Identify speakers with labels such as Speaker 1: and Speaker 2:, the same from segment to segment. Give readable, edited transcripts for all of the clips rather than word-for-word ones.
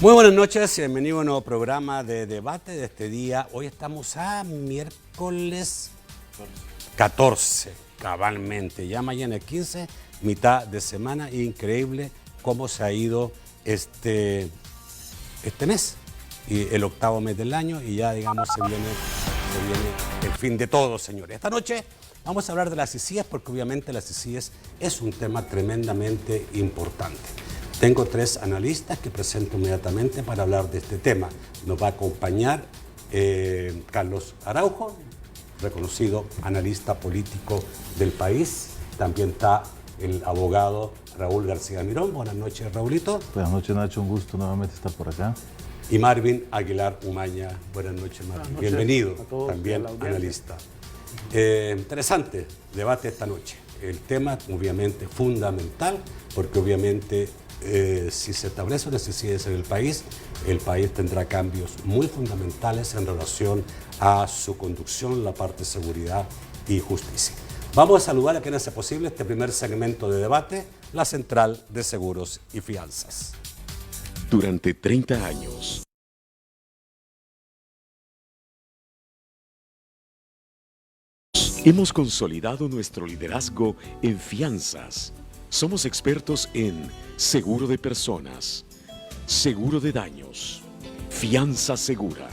Speaker 1: Muy buenas noches, bienvenido a un nuevo programa de debate de este día. Hoy estamos a miércoles 14, cabalmente. Ya mañana es 15, mitad de semana. Increíble cómo se ha ido este mes, y el octavo mes del año, y ya digamos se viene el fin de todo, señores. Esta noche vamos a hablar de las CICIES, porque obviamente las CICIES es un tema tremendamente importante. Tengo tres analistas que presento inmediatamente para hablar de este tema. Nos va a acompañar Carlos Araujo, reconocido analista político del país. También está el abogado Raúl García Mirón. Buenas noches, Raúlito.
Speaker 2: Buenas noches, Nacho. Un gusto nuevamente estar por acá.
Speaker 1: Y Marvin Aguilar Umaña. Buenas noches, Marvin.
Speaker 3: Buenas noches.
Speaker 1: Bienvenido,
Speaker 3: Todos,
Speaker 1: también analista. Interesante debate esta noche. El tema, obviamente, fundamental, porque obviamente si se establece una CICIES en el país tendrá cambios muy fundamentales en relación a su conducción, la parte de seguridad y justicia. Vamos a saludar a quien hace posible este primer segmento de debate, la Central de Seguros y Fianzas.
Speaker 4: Durante 30 años, hemos consolidado nuestro liderazgo en fianzas. Somos expertos en seguro de personas, seguro de daños, fianza segura.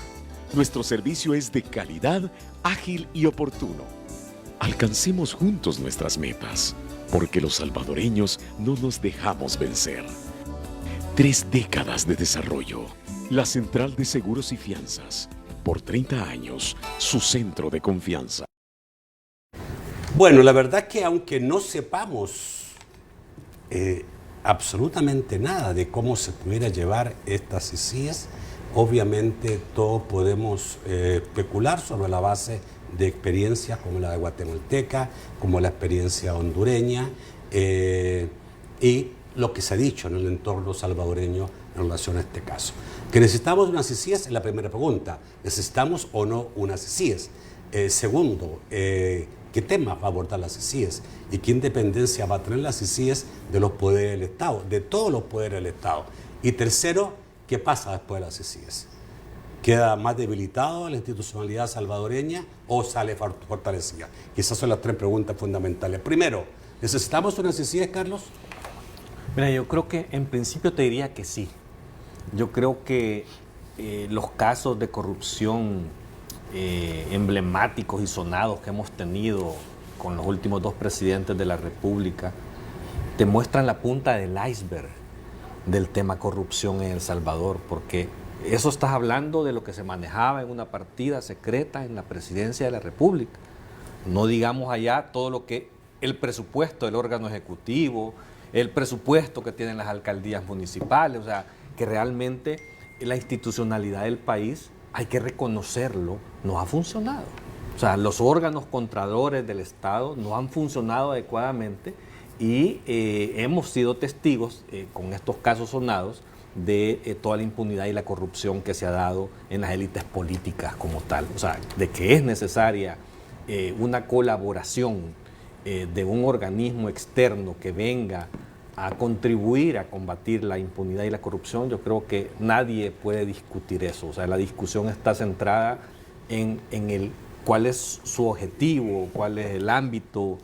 Speaker 4: Nuestro servicio es de calidad, ágil y oportuno. Alcancemos juntos nuestras metas, porque los salvadoreños no nos dejamos vencer. 3 décadas de desarrollo. La Central de Seguros y Fianzas. Por 30 años, su centro de confianza.
Speaker 1: Bueno, la verdad es que aunque no sepamos absolutamente nada de cómo se pudiera llevar estas CICIES, obviamente todos podemos especular sobre la base de experiencias como la de guatemalteca, como la experiencia hondureña y lo que se ha dicho en el entorno salvadoreño en relación a este caso. ¿Que necesitamos una CICIES? Es la primera pregunta. ¿Necesitamos o no una CICIES? Segundo, ¿qué temas va a abordar la CICIES? ¿Y qué independencia va a tener la CICIES de los poderes del Estado, de todos los poderes del Estado? Y tercero, ¿qué pasa después de la CICIES? ¿Queda más debilitada la institucionalidad salvadoreña o sale fortalecida? Y esas son las tres preguntas fundamentales. Primero, ¿necesitamos una CICIES, Carlos?
Speaker 3: Mira, yo creo que en principio te diría que sí. Yo creo que los casos de corrupción emblemáticos y sonados que hemos tenido con los últimos 2 presidentes de la República te muestran la punta del iceberg del tema corrupción en El Salvador, porque eso estás hablando de lo que se manejaba en una partida secreta en la presidencia de la República. No digamos allá todo lo que el presupuesto del órgano ejecutivo, el presupuesto que tienen las alcaldías municipales, o sea, que realmente la institucionalidad del país, hay que reconocerlo, no ha funcionado. O sea, los órganos contralores del Estado no han funcionado adecuadamente y hemos sido testigos con estos casos sonados de toda la impunidad y la corrupción que se ha dado en las élites políticas como tal. O sea, de que es necesaria una colaboración de un organismo externo que venga a contribuir a combatir la impunidad y la corrupción, yo creo que nadie puede discutir eso. O sea, la discusión está centrada en el cuál es su objetivo, cuál es el ámbito,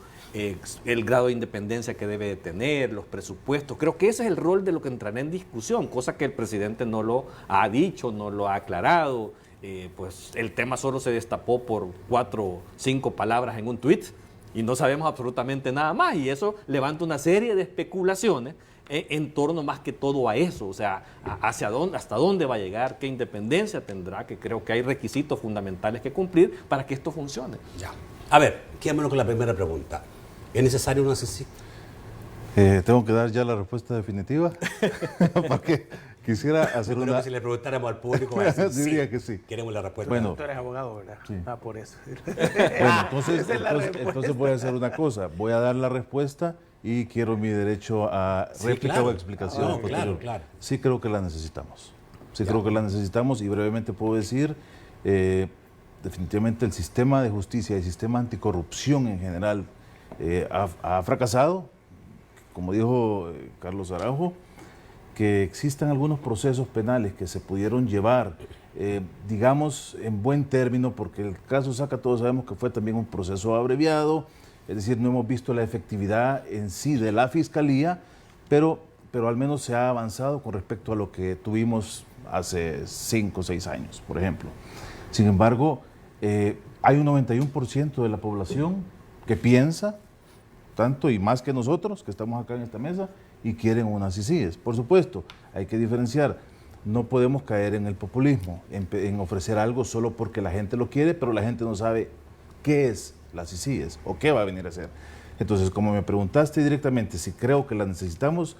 Speaker 3: el grado de independencia que debe de tener, los presupuestos. Creo que ese es el rol de lo que entrará en discusión, cosa que el presidente no lo ha dicho, no lo ha aclarado. Pues el tema solo se destapó por 4 o 5 palabras en un tuit y no sabemos absolutamente nada más, y eso levanta una serie de especulaciones en torno más que todo a eso, o sea, hasta dónde va a llegar, qué independencia tendrá, que creo que hay requisitos fundamentales que cumplir para que esto funcione.
Speaker 1: Ya. A ver, quedémonos con la primera pregunta. ¿Es necesario una CICIES?
Speaker 2: Tengo que dar ya la respuesta definitiva, porque quisiera hacer
Speaker 1: Creo
Speaker 2: una...
Speaker 1: que si le preguntáramos al público, va a decir
Speaker 2: Diría
Speaker 1: sí.
Speaker 2: que sí.
Speaker 1: Queremos la respuesta.
Speaker 2: Bueno,
Speaker 3: Tú eres abogado, ¿verdad?
Speaker 2: Sí.
Speaker 3: Ah, por eso.
Speaker 2: Bueno, entonces voy a hacer una cosa. Voy a dar la respuesta y quiero mi derecho a
Speaker 1: Sí,
Speaker 2: réplica
Speaker 1: claro.
Speaker 2: o explicación.
Speaker 1: No,
Speaker 2: posterior.
Speaker 1: claro.
Speaker 2: Sí creo que la necesitamos. Sí
Speaker 1: Ya.
Speaker 2: creo que la necesitamos, y brevemente puedo decir, definitivamente el sistema de justicia y el sistema anticorrupción en general ha fracasado, como dijo Carlos Araujo, que existan algunos procesos penales que se pudieron llevar, digamos, en buen término, porque el caso Saca todos sabemos que fue también un proceso abreviado, es decir, no hemos visto la efectividad en sí de la Fiscalía, pero al menos se ha avanzado con respecto a lo que tuvimos hace 5 o 6 años, por ejemplo. Sin embargo, hay un 91% de la población que piensa, tanto y más que nosotros, que estamos acá en esta mesa, y quieren unas CICIES. Por supuesto, hay que diferenciar. No podemos caer en el populismo, en ofrecer algo solo porque la gente lo quiere, pero la gente no sabe qué es las CICIES o qué va a venir a hacer. Entonces, como me preguntaste directamente si creo que las necesitamos,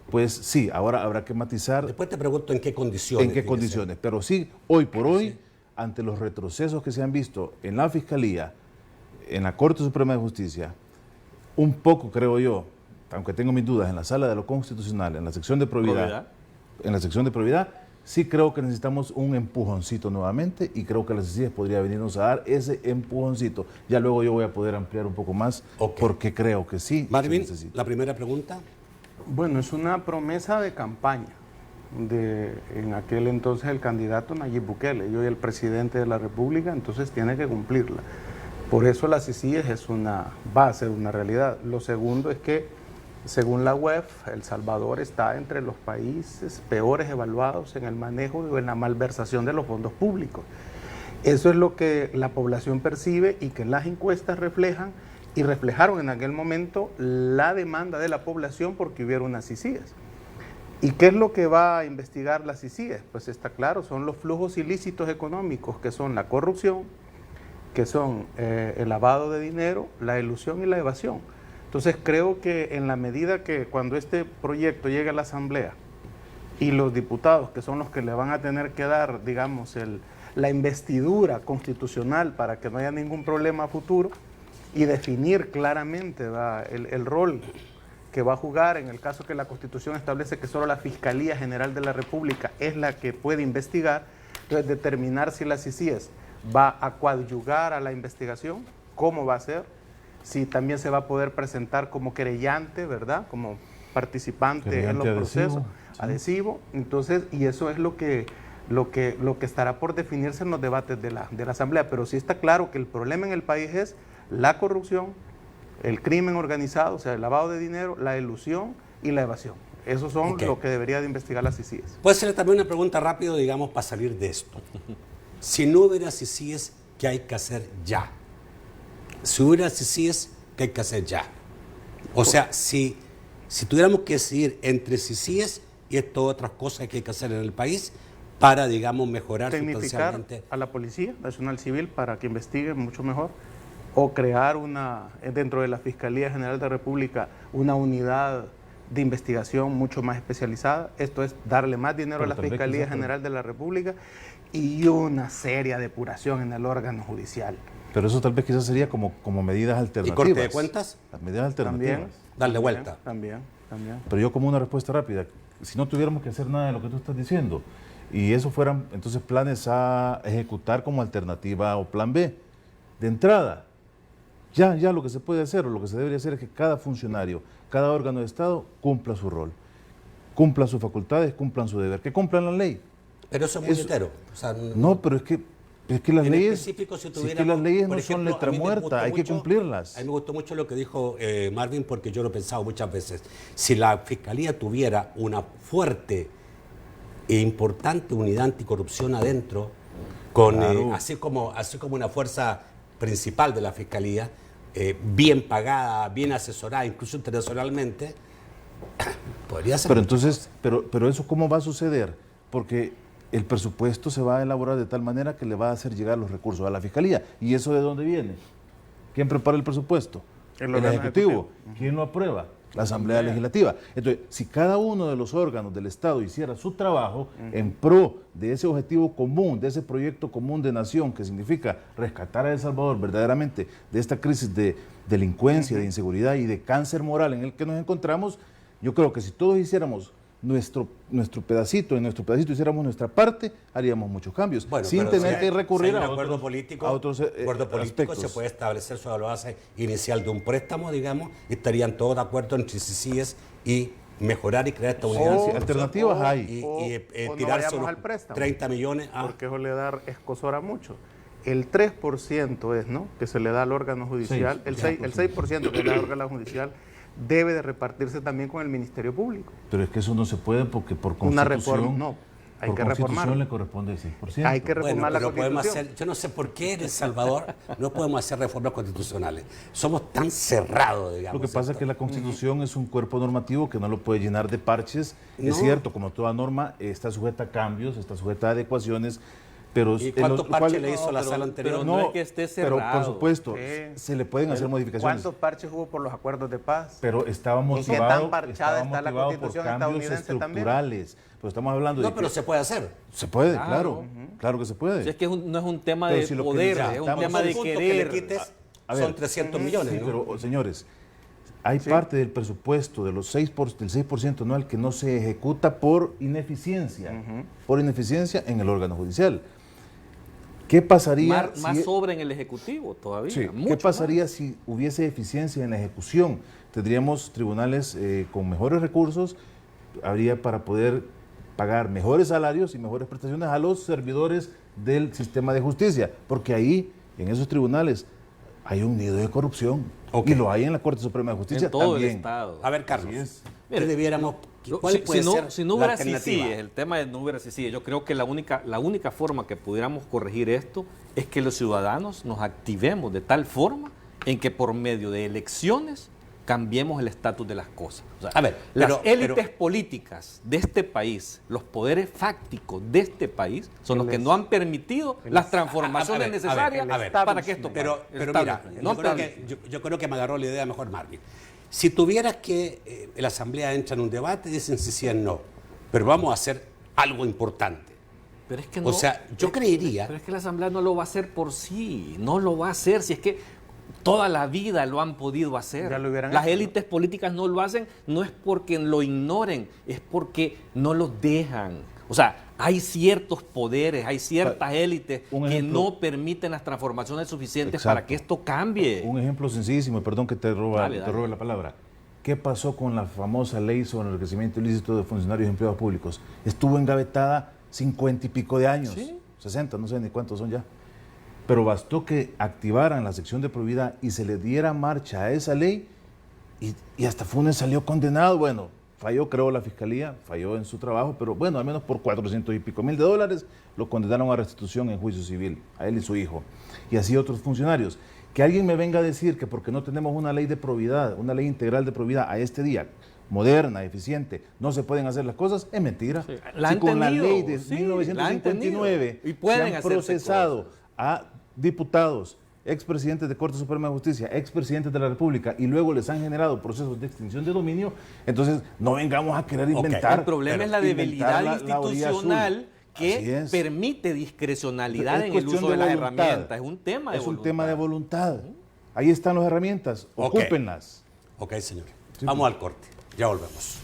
Speaker 2: pues sí, ahora habrá que matizar.
Speaker 1: Después te pregunto en qué condiciones.
Speaker 2: En qué condiciones, pero sí, hoy por hoy, ante los retrocesos que se han visto en la Fiscalía, en la Corte Suprema de Justicia, un poco creo yo, aunque tengo mis dudas, en la Sala de lo Constitucional, en la sección de probidad. En la sección de probidad, sí creo que necesitamos un empujoncito nuevamente y creo que las CICIES podría venirnos a dar ese empujoncito. Ya luego yo voy a poder ampliar un poco más porque creo que sí.
Speaker 1: Marvin, la primera pregunta.
Speaker 5: Bueno, es una promesa de campaña en aquel entonces el candidato Nayib Bukele y hoy el presidente de la República, entonces tiene que cumplirla. Por eso la CICIES va a ser una realidad. Lo segundo es que, según la UEF, El Salvador está entre los países peores evaluados en el manejo y en la malversación de los fondos públicos. Eso es lo que la población percibe y que las encuestas reflejan y reflejaron en aquel momento la demanda de la población porque hubiera unas CICIES. ¿Y qué es lo que va a investigar la CICIES? Pues está claro, son los flujos ilícitos económicos, que son la corrupción, que son el lavado de dinero, la elusión y la evasión. Entonces creo que en la medida que cuando este proyecto llegue a la Asamblea y los diputados, que son los que le van a tener que dar, digamos, la investidura constitucional para que no haya ningún problema a futuro y definir claramente el rol que va a jugar en el caso que la Constitución establece que solo la Fiscalía General de la República es la que puede investigar, entonces determinar si la CICIES va a coadyuvar a la investigación, cómo va a ser, si también se va a poder presentar como querellante, ¿verdad? Como participante en los procesos, adhesivo. Entonces, y eso es lo que estará por definirse en los debates de la Asamblea. Pero sí está claro que el problema en el país es la corrupción, el crimen organizado, o sea, el lavado de dinero, la elusión y la evasión. Esos son lo que debería de investigar la CICIES.
Speaker 1: Puede ser también una pregunta rápida, digamos, para salir de esto. Si no hubiera CICIES, ¿qué hay que hacer ya? Si hubiera CICIES, ¿qué hay que hacer ya? O sea, si tuviéramos que decidir entre CICIES y estas otras cosas que hay que hacer en el país para, digamos, mejorar sustancialmente.
Speaker 5: A la Policía Nacional Civil para que investigue mucho mejor, o crear dentro de la Fiscalía General de la República una unidad de investigación mucho más especializada. Esto es darle más dinero a la Fiscalía General de la República y una seria depuración en el órgano judicial.
Speaker 2: Pero eso tal vez quizás sería como medidas alternativas.
Speaker 1: ¿Y corte de cuentas?
Speaker 2: Las medidas alternativas.
Speaker 5: También,
Speaker 1: darle vuelta.
Speaker 5: También.
Speaker 2: Pero yo como una respuesta rápida, si no tuviéramos que hacer nada de lo que tú estás diciendo, y eso fueran entonces planes a ejecutar como alternativa o plan B, de entrada, ya lo que se puede hacer o lo que se debería hacer es que cada funcionario, cada órgano de Estado cumpla su rol, cumpla sus facultades, cumplan su deber, que cumplan la ley.
Speaker 1: Pero eso es muy entero. O sea,
Speaker 2: no, pero es que las leyes,
Speaker 1: si
Speaker 2: las leyes no
Speaker 1: por ejemplo,
Speaker 2: son letra muerta, hay que cumplirlas.
Speaker 1: A mí me gustó mucho lo que dijo Marvin, porque yo lo he pensado muchas veces. Si la Fiscalía tuviera una fuerte e importante unidad anticorrupción adentro, claro, así como una fuerza principal de la Fiscalía, bien pagada, bien asesorada, incluso internacionalmente, podría ser.
Speaker 2: Pero entonces, pero eso ¿cómo va a suceder? Porque el presupuesto se va a elaborar de tal manera que le va a hacer llegar los recursos a la Fiscalía. ¿Y eso de dónde viene? ¿Quién prepara el presupuesto? El Ejecutivo. ¿Quién lo aprueba? La Asamblea Legislativa. Entonces, si cada uno de los órganos del Estado hiciera su trabajo en pro de ese objetivo común, de ese proyecto común de nación que significa rescatar a El Salvador verdaderamente de esta crisis de delincuencia, de inseguridad y de cáncer moral en el que nos encontramos, yo creo que si todos hiciéramos nuestro pedacito, en nuestro pedacito hiciéramos nuestra parte, haríamos muchos cambios, sin tener que recurrir a
Speaker 1: acuerdo político.
Speaker 2: Acuerdo político
Speaker 1: se puede establecer sobre la base inicial de un préstamo, digamos, y estarían todos de acuerdo entre CICIES y mejorar y crear esta
Speaker 2: Sí,
Speaker 1: unidad.
Speaker 2: sí, alternativas hay.
Speaker 1: Y,
Speaker 5: O no
Speaker 1: tirarse
Speaker 5: vayamos
Speaker 1: unos
Speaker 5: al préstamo.
Speaker 1: 30 millones.
Speaker 5: Porque eso le da escosor a mucho. El 3% es, ¿no?, que se le da al órgano judicial, el 6% que le da al órgano judicial debe de repartirse también con el Ministerio Público.
Speaker 2: Pero es que eso no se puede porque por
Speaker 5: Una
Speaker 2: constitución,
Speaker 5: reforma, no, hay
Speaker 2: por
Speaker 5: que
Speaker 2: constitución
Speaker 5: reformarlo.
Speaker 2: le corresponde el 6%.
Speaker 5: Hay que
Speaker 1: Bueno,
Speaker 5: reformar la
Speaker 1: pero podemos
Speaker 5: Constitución.
Speaker 1: hacer, yo no sé por qué en El Salvador no podemos hacer reformas constitucionales. Somos tan cerrados, digamos.
Speaker 2: Lo que pasa es que la Constitución es un cuerpo normativo que no lo puede llenar de parches.
Speaker 1: No.
Speaker 2: Es cierto, como toda norma, está sujeta a cambios, está sujeta a adecuaciones, pero...
Speaker 1: ¿Y cuántos parches le hizo la
Speaker 3: pero-
Speaker 1: sala anterior?
Speaker 3: pero no es que esté
Speaker 2: Pero por
Speaker 3: cerrado.
Speaker 2: supuesto,
Speaker 5: Sí.
Speaker 2: se le pueden hacer modificaciones.
Speaker 5: ¿Cuántos parches hubo por los acuerdos de paz?
Speaker 2: Pero estaba
Speaker 5: ¿Y qué
Speaker 2: motivado,
Speaker 5: tan parchada está la
Speaker 2: por
Speaker 5: Constitución
Speaker 2: cambios
Speaker 5: estadounidense también?
Speaker 2: estructurales. Pero estamos hablando de
Speaker 1: No, pero
Speaker 2: que
Speaker 1: se puede hacer.
Speaker 2: se puede,
Speaker 3: Claro.
Speaker 2: claro, claro que se puede.
Speaker 3: Si es que no es un tema
Speaker 2: Pero
Speaker 3: de
Speaker 2: si lo que
Speaker 3: poder, es un
Speaker 2: necesitamos-
Speaker 3: tema de
Speaker 1: Punto que
Speaker 3: querer.
Speaker 1: le quites
Speaker 2: A ver,
Speaker 1: son 300 millones.
Speaker 2: Sí,
Speaker 1: ¿no?
Speaker 2: pero señores, hay parte del presupuesto del 6% anual que no se ejecuta por ineficiencia, en el órgano judicial. ¿Qué pasaría
Speaker 3: Más
Speaker 2: si,
Speaker 3: sobra en el Ejecutivo todavía.
Speaker 2: sí,
Speaker 3: mucho
Speaker 2: ¿qué pasaría si hubiese eficiencia en la ejecución? Tendríamos tribunales con mejores recursos, habría para poder pagar mejores salarios y mejores prestaciones a los servidores del sistema de justicia, porque ahí, en esos tribunales, hay un nido de corrupción.
Speaker 1: Ok.
Speaker 2: Y lo hay en la Corte Suprema de Justicia
Speaker 3: en todo
Speaker 2: también.
Speaker 3: el Estado.
Speaker 1: A ver, Carlos,
Speaker 2: Así es.
Speaker 1: ¿qué debiéramos,
Speaker 3: Yo-
Speaker 1: ¿cuál
Speaker 3: si,
Speaker 1: puede
Speaker 3: si no,
Speaker 1: ser
Speaker 3: si no
Speaker 1: la
Speaker 3: hubiera
Speaker 1: alternativa?
Speaker 3: CICIG, el tema de no hubiera CICIG, yo creo que la única forma que pudiéramos corregir esto es que los ciudadanos nos activemos de tal forma en que por medio de elecciones cambiemos el estatus de las cosas. O sea,
Speaker 1: A ver,
Speaker 3: las
Speaker 1: pero-
Speaker 3: élites políticas de este país, los poderes fácticos de este país, son los que no han permitido las transformaciones
Speaker 1: a ver,
Speaker 3: necesarias
Speaker 1: a ver,
Speaker 3: para que esto
Speaker 1: Pero
Speaker 3: pare.
Speaker 1: mira,
Speaker 3: Establishment, no
Speaker 1: yo creo,
Speaker 3: establishment.
Speaker 1: yo creo que me agarró la idea mejor Marvin. Si tuvieras que la Asamblea entra en un debate, dicen si sí o no, pero vamos a hacer algo importante.
Speaker 3: Pero es que
Speaker 1: O sea, yo creería...
Speaker 3: Pero es que la Asamblea no lo va a hacer por sí, no lo va a hacer, si es que toda la vida lo han podido hacer.
Speaker 5: Ya lo hubieran
Speaker 3: Las
Speaker 5: hecho, ¿no?
Speaker 3: élites políticas no lo hacen, no es porque lo ignoren, es porque no los dejan. O sea, hay ciertos poderes, hay ciertas élites
Speaker 2: un
Speaker 3: que
Speaker 2: ejemplo.
Speaker 3: no permiten las transformaciones suficientes
Speaker 2: Exacto.
Speaker 3: para que esto cambie.
Speaker 2: Un ejemplo sencillísimo, perdón que te
Speaker 3: Dale.
Speaker 2: robe la palabra. ¿Qué pasó con la famosa ley sobre el enriquecimiento ilícito de funcionarios y empleados públicos? Estuvo engavetada 50 y pico de años,
Speaker 3: Sí.
Speaker 2: 60, no sé ni cuántos son ya. Pero bastó que activaran la sección de probidad y se le diera marcha a esa ley y hasta Funes salió condenado. Bueno, falló, creo, la fiscalía, falló en su trabajo, pero bueno, al menos por 400 y pico mil de dólares lo condenaron a restitución en juicio civil, a él y su hijo. Y así otros funcionarios. Que alguien me venga a decir que porque no tenemos una ley de probidad, una ley integral de probidad a este día, moderna, eficiente, no se pueden hacer las cosas, es mentira.
Speaker 3: Sí, la
Speaker 2: Si
Speaker 3: han
Speaker 2: con la
Speaker 3: tenido,
Speaker 2: ley de
Speaker 3: sí,
Speaker 2: 1959
Speaker 3: la han tenido. Y pueden
Speaker 2: se han
Speaker 3: hacerse
Speaker 2: procesado
Speaker 3: cosas.
Speaker 2: a diputados, expresidentes de Corte Suprema de Justicia, expresidentes de la República y luego les han generado procesos de extinción de dominio, entonces no vengamos a querer inventar.
Speaker 3: El problema es la
Speaker 2: inventar
Speaker 3: debilidad
Speaker 2: la orilla
Speaker 3: institucional
Speaker 2: azul. Así
Speaker 3: que
Speaker 2: es.
Speaker 3: permite discrecionalidad
Speaker 2: Es
Speaker 3: en el
Speaker 2: cuestión
Speaker 3: uso de las
Speaker 2: voluntad.
Speaker 3: herramientas. Es un tema de
Speaker 2: Es
Speaker 3: voluntad.
Speaker 2: un tema de voluntad. Ahí están las herramientas,
Speaker 1: Ok.
Speaker 2: ocúpenlas.
Speaker 1: Ok, señor. Vamos al corte. Ya volvemos.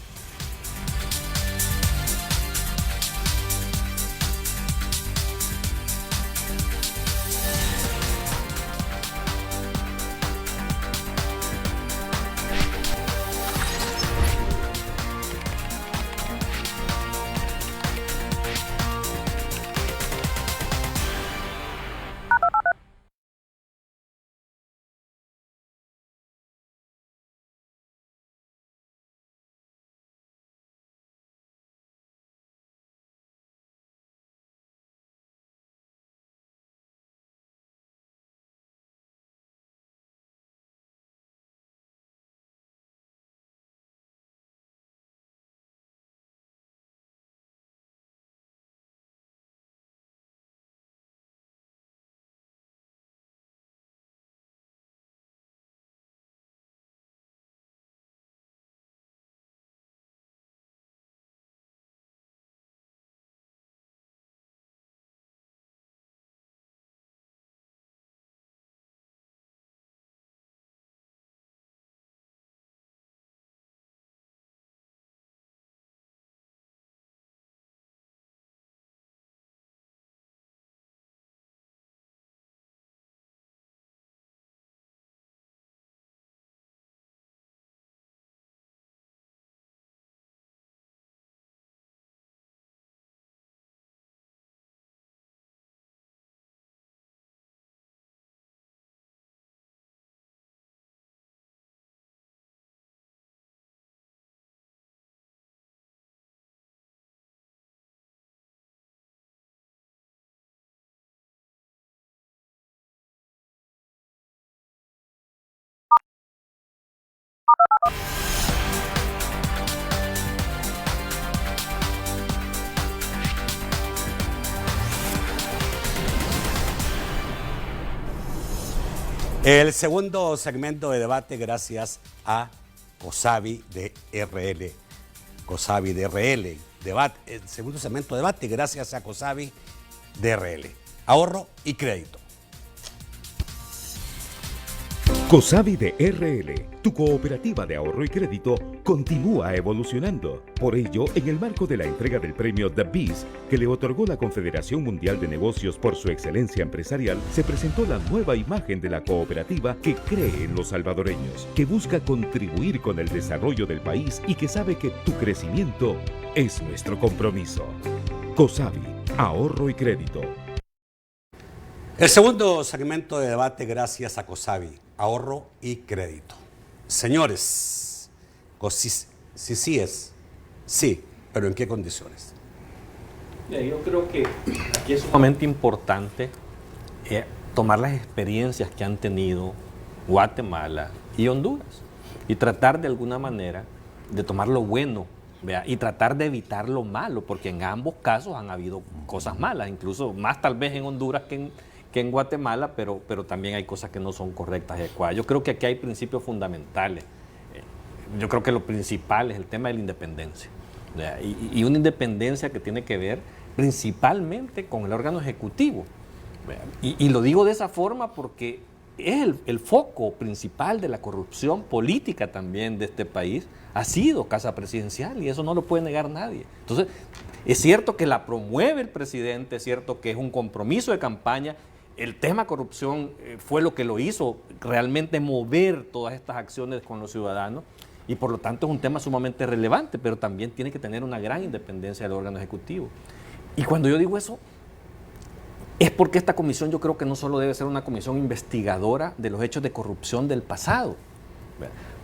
Speaker 1: El segundo segmento de debate gracias a COSAVI de RL. COSAVI de RL. El segundo segmento de debate gracias a COSAVI de RL. Ahorro y crédito.
Speaker 6: COSAVI de RL, tu cooperativa de ahorro y crédito, continúa evolucionando. Por ello, en el marco de la entrega del premio The Beast, que le otorgó la Confederación Mundial de Negocios por su excelencia empresarial, se presentó la nueva imagen de la cooperativa que cree en los salvadoreños, que busca contribuir con el desarrollo del país y que sabe que tu crecimiento es nuestro compromiso. COSAVI, ahorro y crédito.
Speaker 1: El segundo segmento de debate gracias a COSAVI, ahorro y crédito. Señores, sí es, sí, pero ¿en qué condiciones?
Speaker 3: Yo creo que aquí es sumamente importante tomar las experiencias que han tenido Guatemala y Honduras y tratar de alguna manera de tomar lo bueno, ¿vea? Y tratar de evitar lo malo, porque en ambos casos han habido cosas malas, incluso más tal vez en Honduras que en Guatemala, pero también hay cosas que no son correctas y adecuadas. Yo creo que aquí hay principios fundamentales. Yo creo que lo principal es el tema de la independencia. Y una independencia que tiene que ver principalmente con el órgano ejecutivo. Y lo digo de esa forma porque es el foco principal de la corrupción política también de este país, ha sido Casa Presidencial, y eso no lo puede negar nadie. Entonces, es cierto que la promueve el presidente, es cierto que es un compromiso de campaña. El tema corrupción fue lo que lo hizo realmente mover todas estas acciones con los ciudadanos, y por lo tanto es un tema sumamente relevante, pero también tiene que tener una gran independencia del órgano ejecutivo. Y cuando yo digo eso, es porque esta comisión yo creo que no solo debe ser una comisión investigadora de los hechos de corrupción del pasado,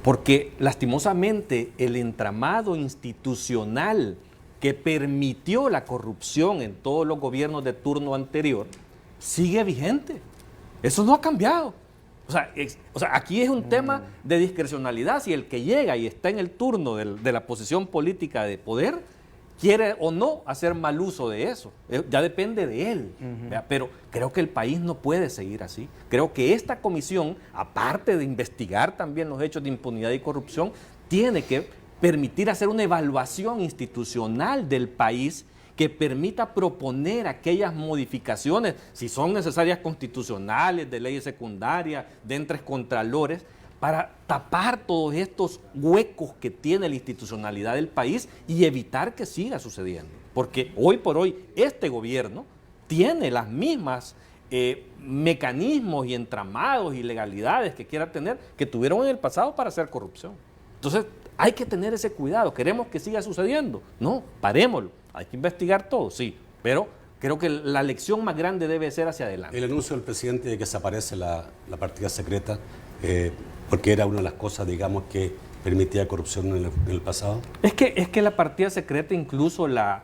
Speaker 3: porque lastimosamente el entramado institucional que permitió la corrupción en todos los gobiernos de turno anterior sigue vigente. Eso no ha cambiado. O sea, aquí es un tema de discrecionalidad. Si el que llega y está en el turno de la posición política de poder quiere o no hacer mal uso de eso, ya depende de él. Pero creo que el país no puede seguir así. Creo que esta comisión, aparte de investigar también los hechos de impunidad y corrupción, tiene que permitir hacer una evaluación institucional del país que permita proponer aquellas modificaciones, si son necesarias constitucionales, de leyes secundarias, de entes contralores, para tapar todos estos huecos que tiene la institucionalidad del país y evitar que siga sucediendo. Porque hoy por hoy este gobierno tiene las mismas mecanismos y entramados y legalidades que quiera tener, que tuvieron en el pasado para hacer corrupción. Entonces hay que tener ese cuidado. ¿Queremos que siga sucediendo? No, parémoslo. Hay que investigar todo, sí, pero creo que la lección más grande debe ser hacia adelante.
Speaker 1: El anuncio del presidente de que desaparece la partida secreta, porque era una de las cosas, digamos, que permitía corrupción en el pasado.
Speaker 3: Es que la partida secreta incluso la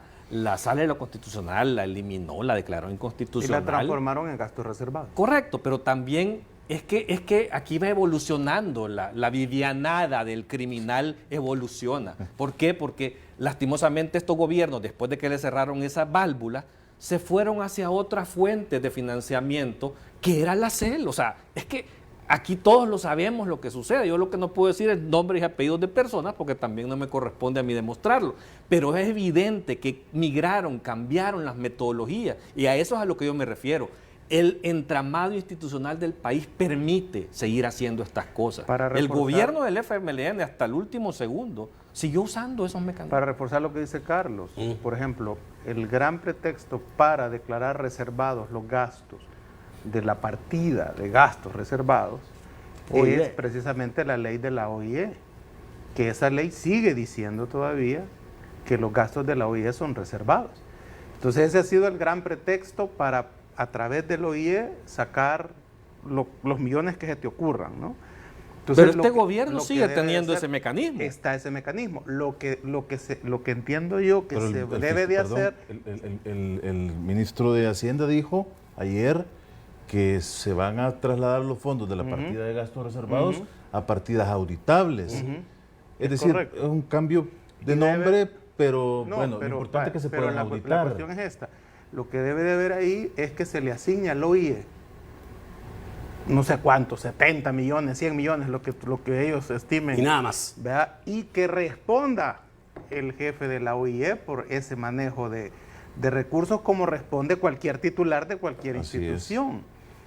Speaker 3: sala de lo constitucional la eliminó, la declaró inconstitucional.
Speaker 5: Y la transformaron en gastos reservados.
Speaker 3: Correcto, pero también es que aquí va evolucionando, la vivianada del criminal evoluciona. ¿Por qué? Porque lastimosamente estos gobiernos, después de que le cerraron esa válvula, se fueron hacia otras fuentes de financiamiento, que era la CEL. O sea, es que aquí todos lo sabemos lo que sucede. Yo lo que no puedo decir es nombres y apellidos de personas, porque también no me corresponde a mí demostrarlo. Pero es evidente que migraron, cambiaron las metodologías, y a eso es a lo que yo me refiero. El entramado institucional del país permite seguir haciendo estas cosas. El gobierno del FMLN hasta el último segundo siguió usando esos mecanismos.
Speaker 5: Para reforzar lo que dice Carlos, por ejemplo, el gran pretexto para declarar reservados los gastos de la partida de gastos reservados es precisamente la ley de la OIE, que esa ley sigue diciendo todavía que los gastos de la OIE son reservados. Entonces ese ha sido el gran pretexto para, a través del OIE, sacar los millones que se te ocurran, ¿no? Entonces,
Speaker 3: pero este gobierno sigue teniendo ese mecanismo.
Speaker 5: Está ese mecanismo. Lo que entiendo yo que se debe de hacer...
Speaker 2: El ministro de Hacienda dijo ayer que se van a trasladar los fondos de la partida de gastos reservados a partidas auditables. Es decir, correcto. Es un cambio de nombre, pero bueno, lo importante es que se puedan auditar.
Speaker 5: La cuestión es esta. Lo que debe de haber ahí es que se le asigne al OIE no sé cuánto, 70 millones, 100 millones, lo que ellos estimen.
Speaker 1: Y nada más.
Speaker 5: ¿Verdad? Y que responda el jefe de la OIE por ese manejo de recursos como responde cualquier titular de cualquier institución.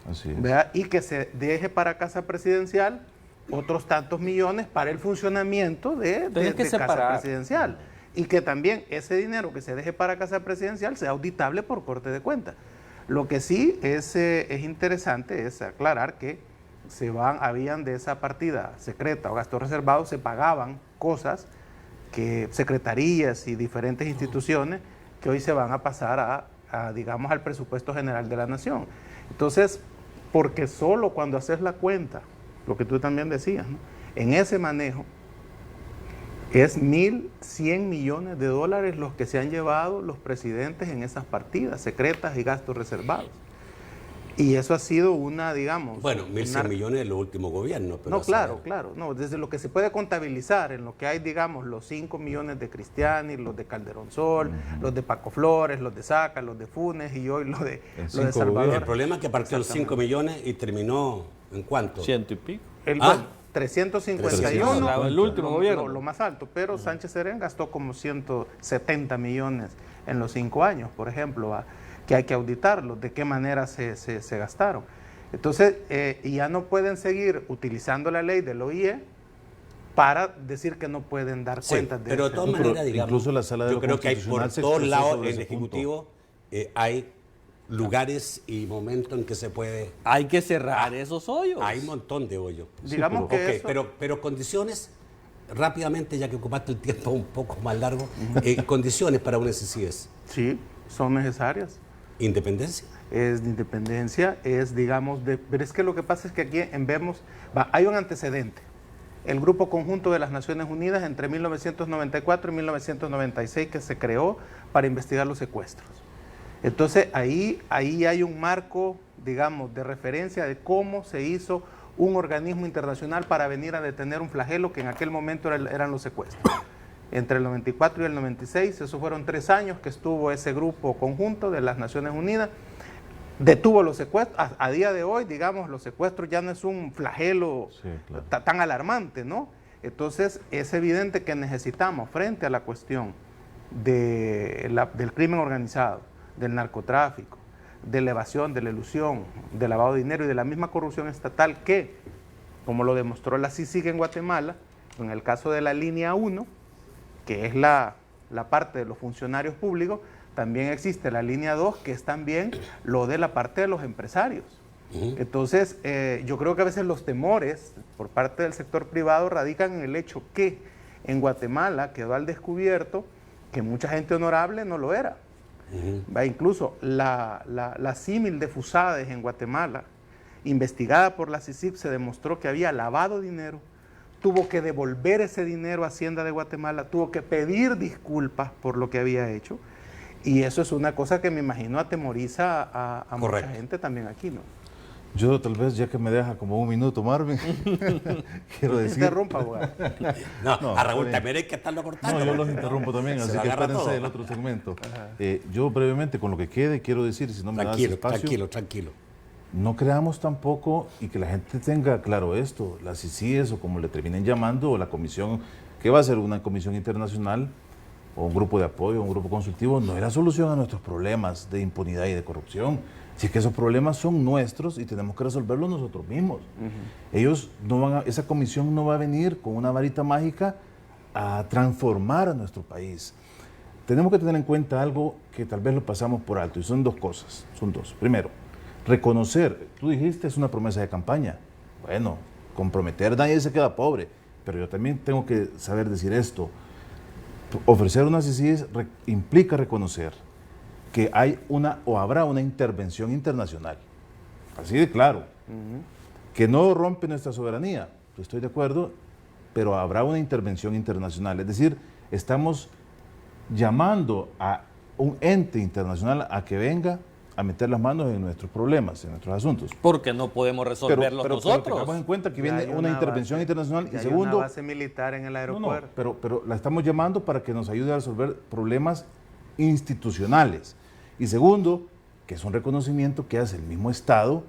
Speaker 2: Así es.
Speaker 5: ¿Verdad? Y que se deje para Casa Presidencial otros tantos millones para el funcionamiento de Casa Presidencial. Y que también ese dinero que se deje para Casa Presidencial sea auditable por Corte de Cuentas. Lo que sí es interesante es aclarar que habían de esa partida secreta o gastos reservados, se pagaban cosas que secretarías y diferentes instituciones que hoy se van a pasar digamos, al presupuesto general de la nación. Entonces, porque solo cuando haces la cuenta, lo que tú también decías, ¿no?, en ese manejo, es 1.100 millones de dólares los que se han llevado los presidentes en esas partidas secretas y gastos reservados. Y eso ha sido una, digamos...
Speaker 1: Bueno, 1.100 millones de los últimos gobiernos. Pero
Speaker 5: no, claro. No, desde lo que se puede contabilizar, en lo que hay, digamos, los 5 millones de Cristiani, los de Calderón Sol, los de Paco Flores, los de Saca, los de Funes y hoy los de Salvador.
Speaker 1: El problema es que partió en 5 millones y terminó ¿en cuánto?
Speaker 3: 100 y pico.
Speaker 5: Bueno, 351,
Speaker 3: el último gobierno.
Speaker 5: Lo más alto, pero Sánchez Serén gastó como 170 millones en los 5 años, por ejemplo, que hay que auditarlo, de qué manera se gastaron. Entonces, y ya no pueden seguir utilizando la ley del OIE para decir que no pueden dar cuentas de
Speaker 1: pero de todas maneras, digamos,
Speaker 2: incluso la sala de
Speaker 1: yo creo que hay por todos lados en el Ejecutivo hay lugares y momentos en que se puede...
Speaker 3: Hay que cerrar esos hoyos.
Speaker 1: Hay un montón de hoyos.
Speaker 5: Digamos que eso...
Speaker 1: pero condiciones, rápidamente, ya que ocupaste el tiempo un poco más largo, condiciones para una CCIES.
Speaker 5: Sí, son necesarias.
Speaker 1: ¿Independencia?
Speaker 5: Es de independencia, digamos, pero es que lo que pasa es que aquí hay un antecedente. El Grupo Conjunto de las Naciones Unidas entre 1994 y 1996 que se creó para investigar los secuestros. Entonces ahí hay un marco, digamos, de referencia de cómo se hizo un organismo internacional para venir a detener un flagelo que en aquel momento eran los secuestros. Entre el 94 y el 96, esos fueron 3 años que estuvo ese Grupo Conjunto de las Naciones Unidas, detuvo los secuestros. A día de hoy, digamos, los secuestros ya no es un flagelo tan alarmante, ¿no? Entonces es evidente que necesitamos, frente a la cuestión del crimen organizado, del narcotráfico, de la evasión, de la elusión, del lavado de dinero y de la misma corrupción estatal que, como lo demostró la CICIG en Guatemala, en el caso de la línea 1, que es la parte de los funcionarios públicos, también existe la línea 2, que es también lo de la parte de los empresarios. Entonces, yo creo que a veces los temores por parte del sector privado radican en el hecho que en Guatemala quedó al descubierto que mucha gente honorable no lo era. Incluso la símil de Fusades en Guatemala, investigada por la CICIG, se demostró que había lavado dinero, tuvo que devolver ese dinero a Hacienda de Guatemala, tuvo que pedir disculpas por lo que había hecho, y eso es una cosa que me imagino atemoriza a mucha gente también aquí, ¿no?
Speaker 2: Yo tal vez, ya que me deja como un minuto, Marvin, quiero decir...
Speaker 5: Interrumpa, abogado.
Speaker 1: No, a Raúl también hay que estarlo cortando.
Speaker 2: No, yo los interrumpo también, así que espérense el otro segmento. Yo brevemente, con lo que quede, quiero decir, si no me das espacio... Tranquilo. No creamos tampoco, y que la gente tenga claro esto, las CICIES, o como le terminen llamando, o la comisión, que va a ser una comisión internacional, o un grupo de apoyo, un grupo consultivo, no es la solución a nuestros problemas de impunidad y de corrupción. Si es que esos problemas son nuestros y tenemos que resolverlos nosotros mismos. Ellos no esa comisión no va a venir con una varita mágica a transformar a nuestro país. Tenemos que tener en cuenta algo que tal vez lo pasamos por alto, y son 2 cosas, son 2. Primero, reconocer, tú dijiste, es una promesa de campaña. Bueno, comprometer, nadie se queda pobre, pero yo también tengo que saber decir esto. Ofrecer una CICIES implica reconocer que hay habrá una intervención internacional, así de claro, que no rompe nuestra soberanía, estoy de acuerdo, pero habrá una intervención internacional, es decir, estamos llamando a un ente internacional a que venga a meter las manos en nuestros problemas, en nuestros asuntos.
Speaker 3: Porque no podemos resolverlos nosotros.
Speaker 2: Pero tengamos en cuenta que viene una intervención internacional y segundo...
Speaker 5: Hay una base militar en el aeropuerto.
Speaker 2: No, pero la estamos llamando para que nos ayude a resolver problemas institucionales. Y segundo, que es un reconocimiento que hace el mismo Estado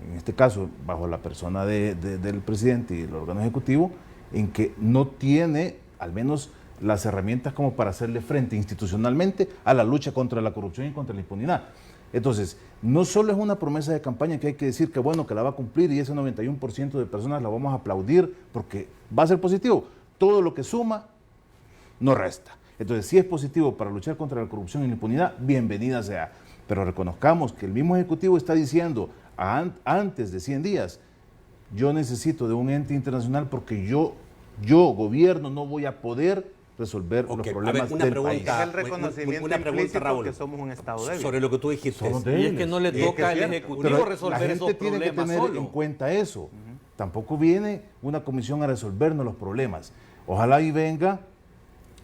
Speaker 2: en este caso bajo la persona del presidente y el órgano ejecutivo, en que no tiene al menos las herramientas como para hacerle frente institucionalmente a la lucha contra la corrupción y contra la impunidad. Entonces, no solo es una promesa de campaña que hay que decir que bueno, que la va a cumplir y ese 91% de personas la vamos a aplaudir porque va a ser positivo. Todo lo que suma no resta. Entonces, si es positivo para luchar contra la corrupción y la impunidad, bienvenida sea. Pero reconozcamos que el mismo Ejecutivo está diciendo antes de 100 días, yo necesito de un ente internacional porque yo gobierno, no voy a poder resolver los problemas del país.
Speaker 5: Es el reconocimiento
Speaker 1: una pregunta,
Speaker 5: implícito
Speaker 1: Raúl,
Speaker 5: que somos un Estado débil.
Speaker 1: sobre lo que tú dijiste.
Speaker 3: Y es que no le toca al Ejecutivo
Speaker 2: Pero
Speaker 3: resolver
Speaker 2: la
Speaker 3: esos
Speaker 2: gente tiene que
Speaker 3: problemas
Speaker 2: tener
Speaker 3: solo.
Speaker 2: en cuenta eso. Tampoco viene una comisión a resolvernos los problemas. Ojalá y venga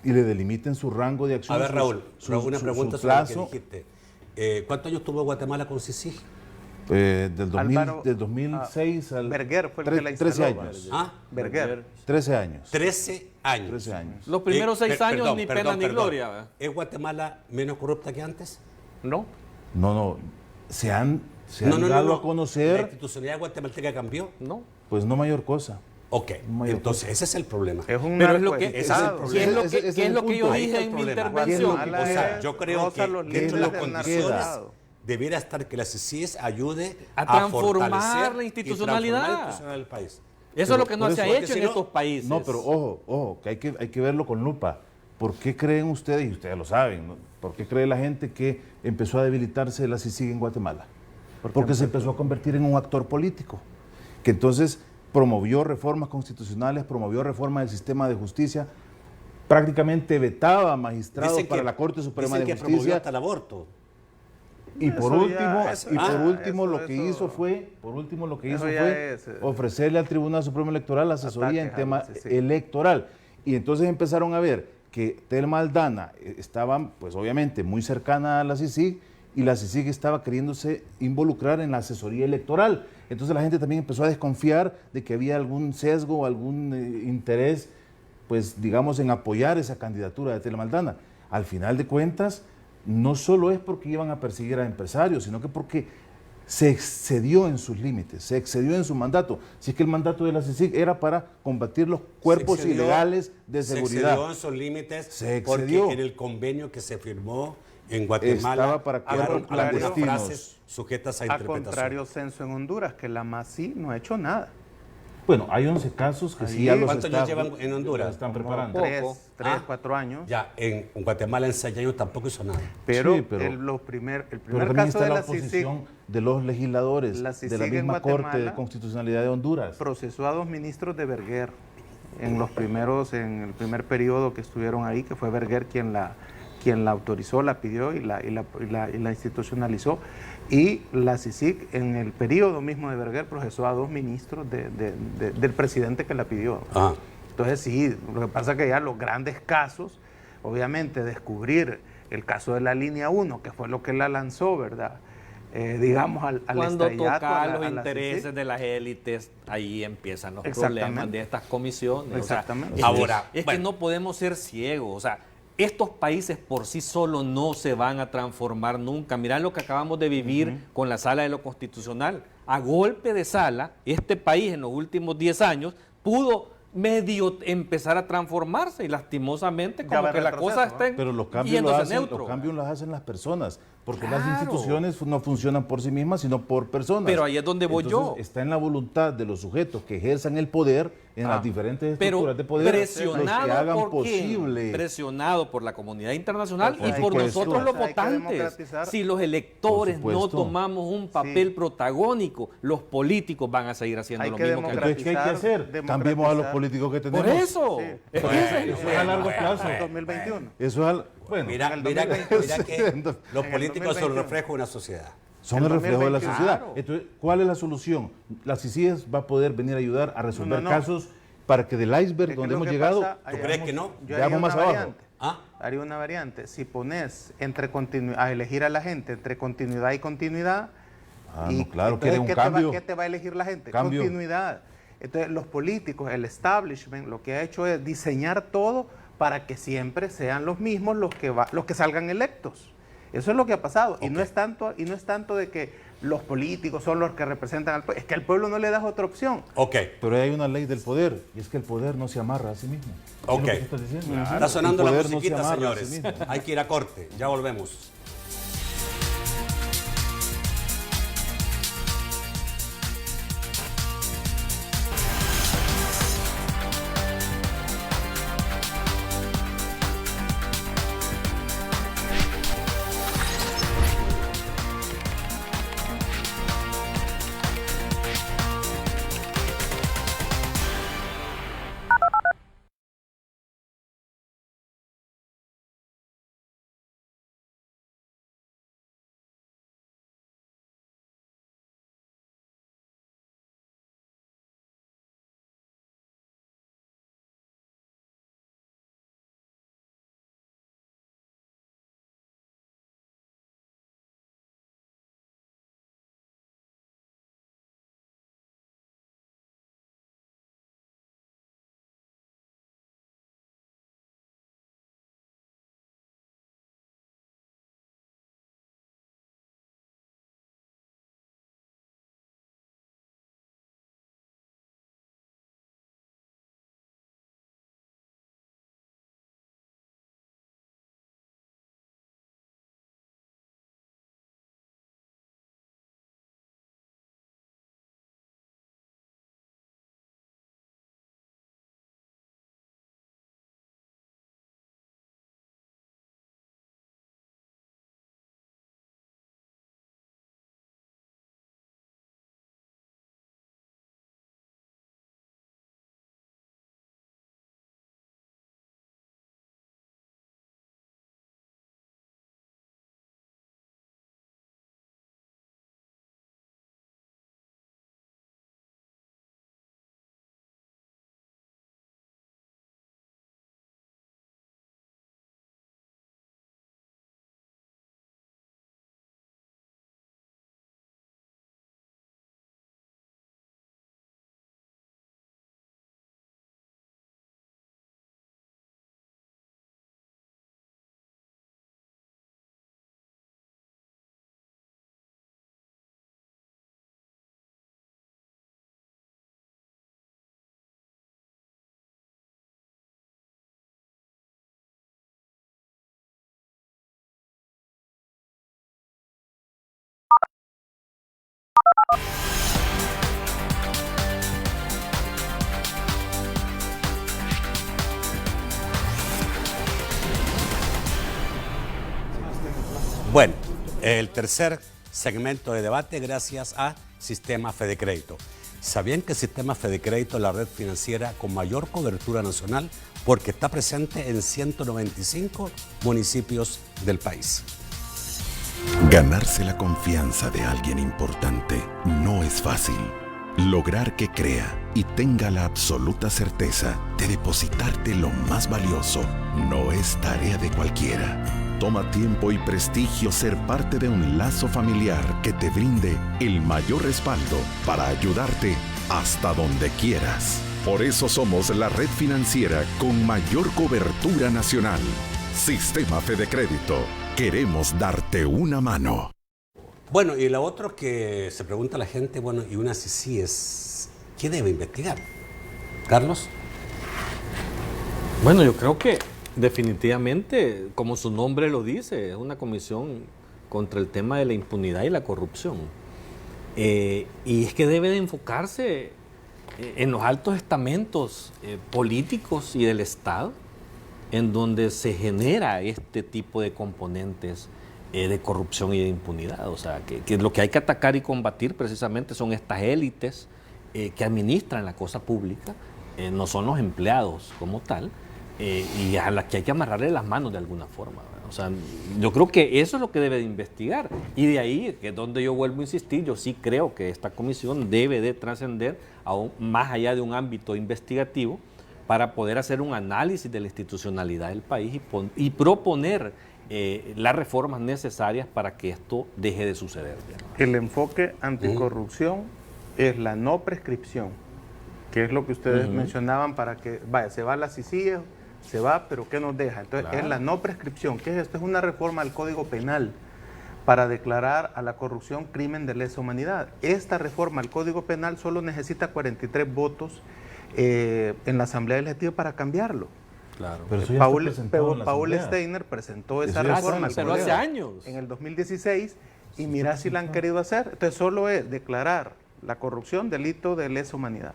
Speaker 2: y le delimiten su rango de acción.
Speaker 1: A ver, Raúl, una pregunta sobre lo que dijiste. ¿Cuántos años tuvo Guatemala con CICIG?
Speaker 2: Del 2006 al...
Speaker 5: Berger fue el que la
Speaker 2: 13
Speaker 5: instaló.
Speaker 2: años.
Speaker 1: ¿Ah?
Speaker 5: Berger.
Speaker 2: 13 años.
Speaker 1: 13 años.
Speaker 2: 13 años.
Speaker 3: Los primeros 6 años
Speaker 1: perdón,
Speaker 3: ni
Speaker 1: perdón,
Speaker 3: pena ni
Speaker 1: perdón.
Speaker 3: gloria. ¿verdad?
Speaker 1: ¿Es Guatemala menos corrupta que antes?
Speaker 3: No.
Speaker 2: No, se han dado a
Speaker 1: ¿La
Speaker 2: conocer,
Speaker 1: institucionalidad guatemalteca cambió?
Speaker 3: No.
Speaker 2: pues no mayor cosa.
Speaker 1: Ok,
Speaker 2: Mayor
Speaker 1: entonces ese es el problema.
Speaker 5: Es un
Speaker 3: Pero es lo que,
Speaker 5: narcoestado.
Speaker 1: ese es el problema.
Speaker 3: ¿qué es lo que yo
Speaker 2: Ahí
Speaker 3: dije
Speaker 1: está el
Speaker 3: en mi
Speaker 1: problema.
Speaker 3: intervención?
Speaker 5: Guatemala
Speaker 1: O sea, yo creo
Speaker 5: roza
Speaker 1: que
Speaker 5: los
Speaker 1: dentro de las
Speaker 5: límites del
Speaker 1: condiciones
Speaker 5: narcoestado.
Speaker 1: debiera estar que la CICIS ayude
Speaker 3: A transformar
Speaker 1: fortalecer
Speaker 3: la
Speaker 1: y
Speaker 3: institucionalidad.
Speaker 1: transformar la institucionalidad del país.
Speaker 3: Eso es lo que no
Speaker 2: por
Speaker 3: se ha
Speaker 2: eso-
Speaker 3: hecho en
Speaker 1: si no-
Speaker 3: estos países.
Speaker 2: No, pero ojo, que hay que verlo con lupa. ¿Por qué creen ustedes, y ustedes lo saben, ¿no? ¿Por qué cree la gente que empezó a debilitarse la CICIG en Guatemala? Porque se empezó a convertir en un actor político, que entonces promovió reformas constitucionales, promovió reformas del sistema de justicia, prácticamente vetaba a magistrados
Speaker 1: Dicen
Speaker 2: para
Speaker 1: que-
Speaker 2: la Corte Suprema de
Speaker 1: dicen que promovió
Speaker 2: Justicia.
Speaker 1: hasta el aborto.
Speaker 2: Y por
Speaker 5: Eso
Speaker 2: último,
Speaker 5: ya-
Speaker 2: lo que
Speaker 5: eso-
Speaker 2: hizo fue,
Speaker 5: eso ya es,
Speaker 2: ofrecerle al Tribunal Supremo Electoral asesoría en
Speaker 5: ataques
Speaker 2: tema
Speaker 5: a la CICIG.
Speaker 2: electoral. Y entonces empezaron a ver que Telma Aldana estaba, pues obviamente, muy cercana a la CICIG y la CICIG estaba queriéndose involucrar en la asesoría electoral. Entonces la gente también empezó a desconfiar de que había algún sesgo o algún interés, pues digamos, en apoyar esa candidatura de Telma Aldana. Al final de cuentas, no solo es porque iban a perseguir a empresarios, sino que porque se excedió en sus límites, se excedió en su mandato. Si es que el mandato de la CICIG era para combatir los cuerpos
Speaker 1: Se excedió-
Speaker 2: ilegales de seguridad.
Speaker 1: Se excedió en sus límites
Speaker 2: Se
Speaker 1: porque
Speaker 2: excedió.
Speaker 1: en el convenio que se firmó en Guatemala
Speaker 2: Estaba para
Speaker 1: quedaron
Speaker 2: cuerpos
Speaker 1: algunas
Speaker 2: clandestinos.
Speaker 1: frases sujetas a
Speaker 5: A
Speaker 1: interpretación.
Speaker 5: contrario censo en Honduras, que la MASI no ha hecho nada.
Speaker 2: Bueno, hay 11 casos que
Speaker 5: Ahí.
Speaker 2: sí ya los
Speaker 1: ¿Cuántos años llevan en Honduras?
Speaker 2: los están
Speaker 5: Como
Speaker 2: preparando.
Speaker 3: Poco.
Speaker 5: 3, 4 años.
Speaker 1: Ya, en Guatemala en 6 años tampoco hizo nada.
Speaker 5: Pero,
Speaker 2: Sí, pero-
Speaker 5: el
Speaker 2: Pero
Speaker 5: primer
Speaker 2: también
Speaker 5: caso
Speaker 2: está
Speaker 5: de
Speaker 2: la
Speaker 5: la CICIG
Speaker 2: oposición de los legisladores
Speaker 5: La
Speaker 2: de
Speaker 5: CICIG
Speaker 2: la
Speaker 5: en
Speaker 2: misma Corte de
Speaker 5: Guatemala
Speaker 2: Constitucionalidad de Honduras.
Speaker 5: procesó a 2 ministros de Berger en el primer periodo que estuvieron ahí, que fue Berger quien la autorizó, la pidió y la institucionalizó. Y la CICIG en el periodo mismo de Berger procesó a 2 ministros del presidente que la pidió.
Speaker 1: Ah.
Speaker 5: Entonces sí, lo que pasa es que ya los grandes casos, obviamente descubrir el caso de la línea 1, que fue lo que la lanzó, ¿verdad? Digamos al
Speaker 3: Cuando
Speaker 5: estrellato,
Speaker 3: toca
Speaker 5: a la-
Speaker 3: los
Speaker 5: a la
Speaker 3: intereses
Speaker 5: CICIG.
Speaker 3: de las élites, ahí empiezan los
Speaker 5: Exactamente.
Speaker 3: problemas de estas comisiones. O sea,
Speaker 5: Exactamente.
Speaker 3: es
Speaker 1: Ahora,
Speaker 3: que
Speaker 1: bueno.
Speaker 3: no podemos ser ciegos. O sea, estos países por sí solos no se van a transformar nunca. Mirá lo que acabamos de vivir con la Sala de lo Constitucional. A golpe de sala, este país en los últimos 10 años pudo medio empezar a transformarse y lastimosamente
Speaker 5: Ya
Speaker 3: como
Speaker 5: va
Speaker 3: que la
Speaker 5: retroceso,
Speaker 3: cosa
Speaker 5: ¿no?
Speaker 3: está
Speaker 2: Pero los cambios,
Speaker 3: yéndose neutro.
Speaker 2: los hacen las personas, porque las
Speaker 3: Claro.
Speaker 2: instituciones no funcionan por sí mismas, sino por personas.
Speaker 3: Pero ahí es donde voy
Speaker 2: Entonces,
Speaker 3: yo.
Speaker 2: está en la voluntad de los sujetos que ejerzan el poder en las diferentes
Speaker 3: Pero
Speaker 2: estructuras de poder, los que
Speaker 3: presionado
Speaker 2: hagan
Speaker 3: por
Speaker 2: posible.
Speaker 3: quién? Presionado por la comunidad internacional
Speaker 2: Por
Speaker 3: y por
Speaker 2: supuesto.
Speaker 3: nosotros los
Speaker 5: Hay que
Speaker 3: votantes.
Speaker 5: democratizar.
Speaker 3: Si los electores
Speaker 2: Por
Speaker 3: no
Speaker 2: supuesto.
Speaker 3: tomamos un papel protagónico, los políticos van a seguir haciendo
Speaker 5: Hay
Speaker 3: lo
Speaker 5: que
Speaker 3: mismo que
Speaker 2: Entonces, ¿qué hay que hacer?
Speaker 5: democratizar.
Speaker 2: Cambiemos a los políticos que tenemos.
Speaker 3: Por eso.
Speaker 5: Sí.
Speaker 3: Es que
Speaker 2: Bueno,
Speaker 3: ese-
Speaker 2: eso es a largo plazo.
Speaker 5: 2021.
Speaker 2: Eso es bueno,
Speaker 1: Mira,
Speaker 5: en el
Speaker 1: mira
Speaker 5: 2020.
Speaker 1: que los
Speaker 5: En el
Speaker 1: políticos son
Speaker 5: 2021.
Speaker 1: reflejo de una sociedad.
Speaker 2: son
Speaker 5: el
Speaker 2: el reflejo de la
Speaker 5: 2021.
Speaker 2: sociedad.
Speaker 3: Claro.
Speaker 2: Entonces, ¿cuál es la solución? La CICIG va a poder venir a ayudar a resolver
Speaker 5: No.
Speaker 2: casos para que del iceberg
Speaker 5: Es que
Speaker 2: donde
Speaker 5: lo
Speaker 2: hemos
Speaker 5: que
Speaker 2: llegado,
Speaker 5: pasa,
Speaker 1: ¿Tú crees que no?
Speaker 5: Yo
Speaker 2: veamos
Speaker 5: haría
Speaker 2: más
Speaker 5: una
Speaker 2: abajo.
Speaker 5: variante.
Speaker 1: ¿Ah?
Speaker 5: Haría una variante. Si pones a elegir a la gente entre continuidad y continuidad.
Speaker 2: No, claro,
Speaker 5: entonces,
Speaker 2: quieren un
Speaker 5: ¿qué
Speaker 2: cambio.
Speaker 5: ¿qué te va a elegir la gente?
Speaker 2: Cambio.
Speaker 5: Continuidad. Entonces, los políticos, el establishment, lo que ha hecho es diseñar todo para que siempre sean los mismos los que salgan electos. Eso es lo que ha pasado. Y no es tanto de que los políticos son los que representan al pueblo. Es que al pueblo no le das otra opción.
Speaker 1: Ok.
Speaker 2: Pero hay una ley del poder, y es que el poder no se amarra a sí mismo.
Speaker 1: Ok.
Speaker 2: ¿Es lo que estás diciendo?
Speaker 1: Está sonando
Speaker 2: El
Speaker 1: la
Speaker 2: poder no se
Speaker 1: musiquita,
Speaker 2: amarra a sí
Speaker 1: señores.
Speaker 2: mismo.
Speaker 1: Hay que ir a corte. Ya volvemos. Bueno, el tercer segmento de debate gracias a Sistema Fedecrédito. ¿Sabían que el Sistema Fedecrédito es la red financiera con mayor cobertura nacional porque está presente en 195 municipios del país?
Speaker 7: Ganarse la confianza de alguien importante no es fácil. Lograr que crea y tenga la absoluta certeza de depositarte lo más valioso no es tarea de cualquiera. Toma tiempo y prestigio ser parte de un lazo familiar que te brinde el mayor respaldo para ayudarte hasta donde quieras. Por eso somos la red financiera con mayor cobertura nacional. Sistema Fedecrédito. Queremos darte una mano.
Speaker 1: Bueno, y lo otro que se pregunta la gente, bueno, y una CICI es, ¿qué debe investigar? Carlos.
Speaker 3: Bueno, yo creo que definitivamente, como su nombre lo dice, es una comisión contra el tema de la impunidad y la corrupción. Y es que debe de enfocarse en los altos estamentos políticos y del Estado, en donde se genera este tipo de componentes de corrupción y de impunidad. O sea, que lo que hay que atacar y combatir precisamente son estas élites que administran la cosa pública, no son los empleados como tal, y a las que hay que amarrarle las manos de alguna forma, ¿verdad? O sea, yo creo que eso es lo que debe de investigar. Y de ahí, que es donde yo vuelvo a insistir, yo sí creo que esta comisión debe de trascender aún más allá de un ámbito investigativo para poder hacer un análisis de la institucionalidad del país y proponer las reformas necesarias para que esto deje de suceder.
Speaker 5: El enfoque anticorrupción es la no prescripción, que es lo que ustedes mencionaban para que, vaya, se va la CICI, se va, pero ¿qué nos deja? Entonces, es la no prescripción. ¿Qué es esto? Es una reforma al Código Penal para declarar a la corrupción crimen de lesa humanidad. Esta reforma al Código Penal solo necesita 43 votos en la Asamblea Legislativa para cambiarlo.
Speaker 3: Claro.
Speaker 2: Pero eso ya está presentado en la
Speaker 5: Paul
Speaker 2: Asamblea.
Speaker 5: Steiner presentó esa
Speaker 2: Eso ya
Speaker 5: reforma
Speaker 2: está
Speaker 5: al
Speaker 3: pero
Speaker 5: Código
Speaker 3: hace años.
Speaker 5: en el 2016 y mira si la han querido hacer. Entonces solo es declarar la corrupción delito de lesa humanidad.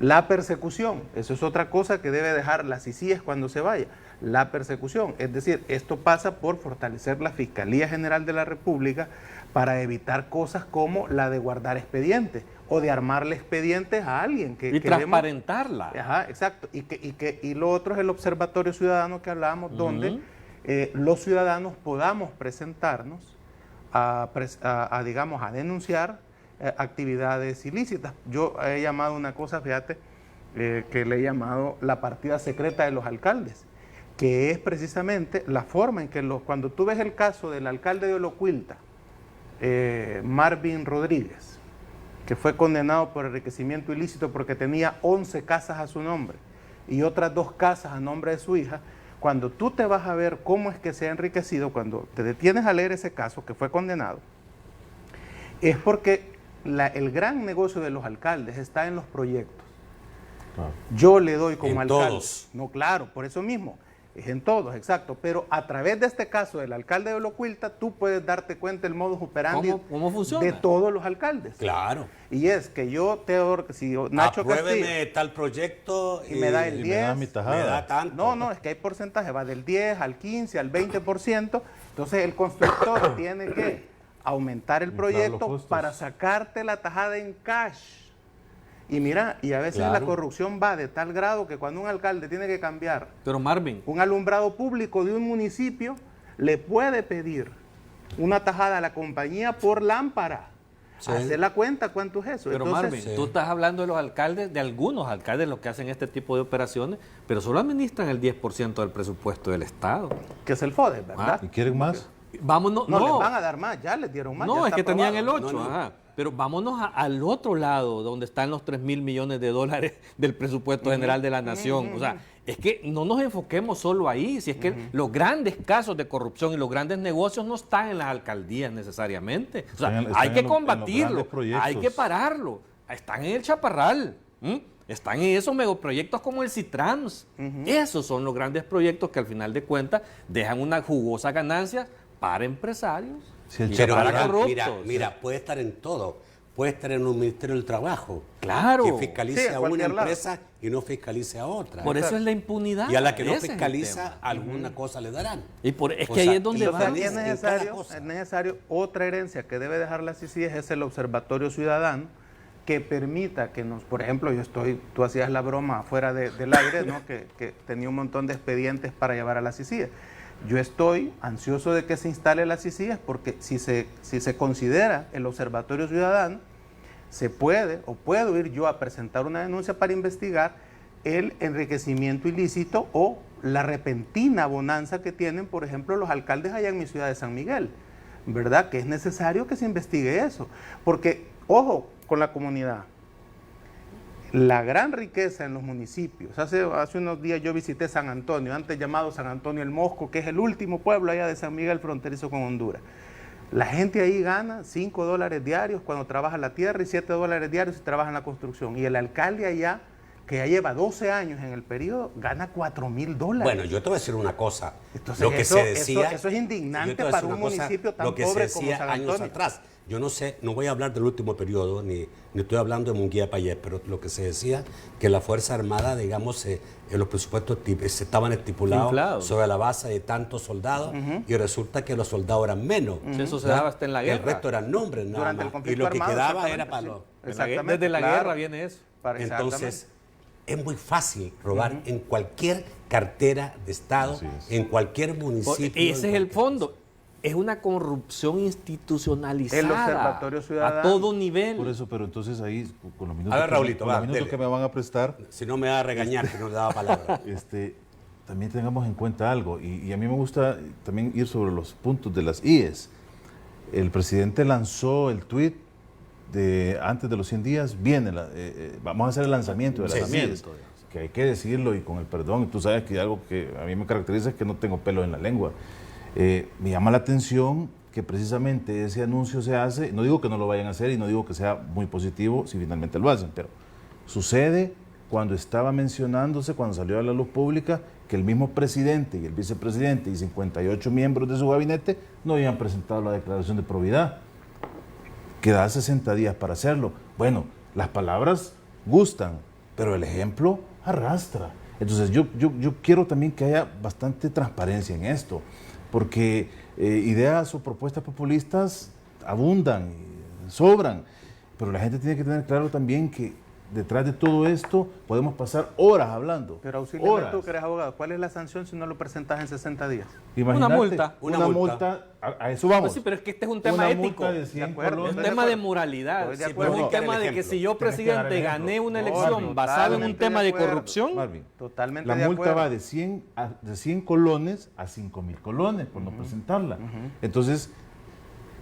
Speaker 5: La persecución, eso es otra cosa que debe dejar las CICIES cuando se vaya. La persecución, es decir, esto pasa por fortalecer la Fiscalía General de la República para evitar cosas como la de guardar expedientes o de armarle expedientes a alguien que
Speaker 3: Y transparentarla.
Speaker 5: Ajá, exacto. Y lo otro es el Observatorio Ciudadano que hablábamos, donde los ciudadanos podamos presentarnos digamos, a denunciar actividades ilícitas. Yo he llamado una cosa, fíjate, que le he llamado la partida secreta de los alcaldes, que es precisamente la forma en que cuando tú ves el caso del alcalde de Olocuilta, Marvin Rodríguez, que fue condenado por enriquecimiento ilícito porque tenía 11 casas a su nombre y otras 2 casas a nombre de su hija. Cuando tú te vas a ver cómo es que se ha enriquecido, cuando te detienes a leer ese caso que fue condenado, es porque el gran negocio de los alcaldes está en los proyectos.
Speaker 2: Claro.
Speaker 5: Yo le doy como
Speaker 1: En
Speaker 5: alcalde.
Speaker 1: todos.
Speaker 5: No, claro, por eso mismo. Es en todos, exacto. Pero a través de este caso del alcalde de Olocuilta, tú puedes darte cuenta del modus operandi
Speaker 3: ¿Cómo funciona?
Speaker 5: de todos los alcaldes.
Speaker 1: Claro.
Speaker 5: Y es que yo, Teodoro, si Nacho
Speaker 1: Apruébeme
Speaker 5: Castillo,
Speaker 1: tal proyecto
Speaker 5: y me da el
Speaker 2: Y me da
Speaker 5: 10,
Speaker 2: mi tajada.
Speaker 1: me da tanto.
Speaker 5: no, es que hay porcentaje, va del 10 al 15, al 20%. Entonces el constructor tiene que aumentar el
Speaker 2: Inflar los
Speaker 5: proyecto
Speaker 2: costos.
Speaker 5: para sacarte la tajada en cash. Y mira, y a veces
Speaker 1: Claro.
Speaker 5: la corrupción va de tal grado que cuando un alcalde tiene que cambiar
Speaker 3: Pero Marvin,
Speaker 5: un alumbrado público de un municipio, le puede pedir una tajada a la compañía por lámpara.
Speaker 1: Sí.
Speaker 5: Hacer la cuenta, ¿cuánto es eso?
Speaker 3: pero
Speaker 5: Entonces,
Speaker 3: Marvin, tú estás hablando de los alcaldes, de algunos alcaldes los que hacen este tipo de operaciones, pero solo administran el 10% del presupuesto del Estado.
Speaker 5: que es el FODE, ¿verdad?
Speaker 2: ¿Y quieren más?
Speaker 3: Vámonos,
Speaker 5: No, les van a dar más, ya les dieron más.
Speaker 3: No,
Speaker 5: ya
Speaker 3: es
Speaker 5: está
Speaker 3: que tenían el
Speaker 5: aprobado.
Speaker 3: 8,
Speaker 1: No, no.
Speaker 3: ajá. Pero vámonos al otro lado, donde están los 3.000 millones de dólares del presupuesto general de la nación. O sea, es que no nos enfoquemos solo ahí, si es que los grandes casos de corrupción y los grandes negocios no están en las alcaldías necesariamente. O sea,
Speaker 2: Están en
Speaker 3: hay que
Speaker 2: los
Speaker 3: combatirlo,
Speaker 2: grandes proyectos.
Speaker 3: hay que pararlo. Están en el Chaparral, están en esos megaproyectos como el Citrans. Esos son los grandes proyectos que al final de cuentas dejan una jugosa ganancia para empresarios.
Speaker 2: Si el
Speaker 1: Pero
Speaker 3: para
Speaker 1: mira,
Speaker 3: corruptos.
Speaker 1: mira, puede estar en todo. Puede estar en un Ministerio del Trabajo.
Speaker 3: Claro.
Speaker 1: Que
Speaker 5: Sí,
Speaker 1: fiscalice
Speaker 5: en
Speaker 1: a una
Speaker 5: cualquier lado.
Speaker 1: empresa y no fiscalice a otra.
Speaker 3: Por eso es la impunidad.
Speaker 1: Y a la que no
Speaker 3: ese es el
Speaker 1: fiscaliza,
Speaker 3: tema.
Speaker 1: alguna cosa le darán.
Speaker 3: Y es
Speaker 1: O
Speaker 3: que
Speaker 1: sea,
Speaker 3: ahí es donde
Speaker 5: Entonces,
Speaker 3: va.
Speaker 5: aquí
Speaker 1: en cada cosa.
Speaker 5: es necesario otra herencia que debe dejar la CICIES, es el Observatorio Ciudadano, que permita que por ejemplo, tú hacías la broma fuera del aire, ¿no? que tenía un montón de expedientes para llevar a la CICIES. Yo estoy ansioso de que se instale la CICIES porque si se considera el Observatorio Ciudadano, se puede o puedo ir yo a presentar una denuncia para investigar el enriquecimiento ilícito o la repentina bonanza que tienen, por ejemplo, los alcaldes allá en mi ciudad de San Miguel, ¿verdad? Que es necesario que se investigue eso, porque, ojo, con la comunidad, la gran riqueza en los municipios, hace unos días yo visité San Antonio, antes llamado San Antonio el Mosco, que es el último pueblo allá de San Miguel fronterizo con Honduras. La gente ahí gana $5 diarios cuando trabaja la tierra y $7 diarios si trabaja en la construcción. Y el alcalde allá, que ya lleva 12 años en el periodo, gana $4,000.
Speaker 1: Bueno, yo te voy a decir una cosa.
Speaker 5: Entonces,
Speaker 1: Lo que
Speaker 5: eso-
Speaker 1: se decía,
Speaker 5: eso es indignante
Speaker 1: yo te voy a
Speaker 5: para
Speaker 1: decir
Speaker 5: un
Speaker 1: una cosa,
Speaker 5: municipio tan
Speaker 1: lo que
Speaker 5: pobre
Speaker 1: se
Speaker 5: como
Speaker 1: decía
Speaker 5: San
Speaker 1: años
Speaker 5: Antonio.
Speaker 1: atrás. Yo no sé, no voy a hablar del último periodo, ni estoy hablando de Munguía Payés, pero lo que se decía, que la Fuerza Armada, digamos, en los presupuestos se estaban estipulados
Speaker 3: Inflados.
Speaker 1: sobre la base de tantos soldados, y resulta que los soldados eran menos.
Speaker 3: Sí, eso se
Speaker 1: ¿verdad?
Speaker 3: daba hasta en la guerra.
Speaker 1: El resto eran nombres nada
Speaker 5: Durante el
Speaker 1: más. Y
Speaker 5: conflicto
Speaker 1: lo que
Speaker 5: armado,
Speaker 1: quedaba era
Speaker 5: exactamente,
Speaker 1: para
Speaker 5: sí.
Speaker 1: los...
Speaker 5: Exactamente,
Speaker 3: Desde la
Speaker 5: claro.
Speaker 3: guerra viene eso.
Speaker 1: Entonces, es muy fácil robar en cualquier cartera de Estado,
Speaker 2: Así es.
Speaker 1: en cualquier municipio.
Speaker 3: Y ese es
Speaker 1: en
Speaker 3: el
Speaker 1: cualquier-
Speaker 3: fondo. Es una corrupción institucionalizada.
Speaker 5: El Observatorio Ciudadano.
Speaker 3: A todo nivel.
Speaker 2: Por eso, pero entonces ahí, con los minutos,
Speaker 1: A ver, Raulito,
Speaker 2: con los
Speaker 1: va,
Speaker 2: minutos
Speaker 1: dele.
Speaker 2: que me van a prestar,
Speaker 1: Si no me va a regañar que no le daba palabra.
Speaker 2: también tengamos en cuenta algo, y a mí me gusta también ir sobre los puntos de las IES. El presidente lanzó el tuit de antes de los 100 días, vamos a hacer el lanzamiento de las IES, que hay que decirlo y con el perdón, tú sabes que algo que a mí me caracteriza es que no tengo pelo en la lengua. Me llama la atención que precisamente ese anuncio se hace, no digo que no lo vayan a hacer y no digo que sea muy positivo si finalmente lo hacen, pero sucede cuando estaba mencionándose, cuando salió a la luz pública, que el mismo presidente y el vicepresidente y 58 miembros de su gabinete no habían presentado la declaración de probidad. Queda 60 días para hacerlo. Bueno, las palabras gustan, pero el ejemplo arrastra. Entonces yo quiero también que haya bastante transparencia en esto, porque ideas o propuestas populistas abundan, sobran, pero la gente tiene que tener claro también que detrás de todo esto podemos pasar horas hablando.
Speaker 5: Pero auxíliame
Speaker 2: horas.
Speaker 5: tú que eres abogado, ¿cuál es la sanción si no lo presentas en 60 días?
Speaker 2: Imagínate,
Speaker 3: multa.
Speaker 2: Una multa, a eso vamos.
Speaker 3: Pues sí, pero es que este es un tema
Speaker 2: Una
Speaker 3: ético.
Speaker 2: multa de 100
Speaker 5: acuerdo,
Speaker 2: colones.
Speaker 3: Es un
Speaker 5: Estoy de
Speaker 3: tema de
Speaker 5: acuerdo.
Speaker 3: moralidad.
Speaker 5: Estoy de
Speaker 3: Sí,
Speaker 5: acuerdo.
Speaker 3: pero es un tema de que si yo, presidente, gané una elección basada en un tema de corrupción,
Speaker 2: Marvin,
Speaker 5: Totalmente
Speaker 2: la
Speaker 5: de
Speaker 2: multa
Speaker 5: acuerdo.
Speaker 2: va de 100 colones a 5,000 colones por no presentarla. Entonces,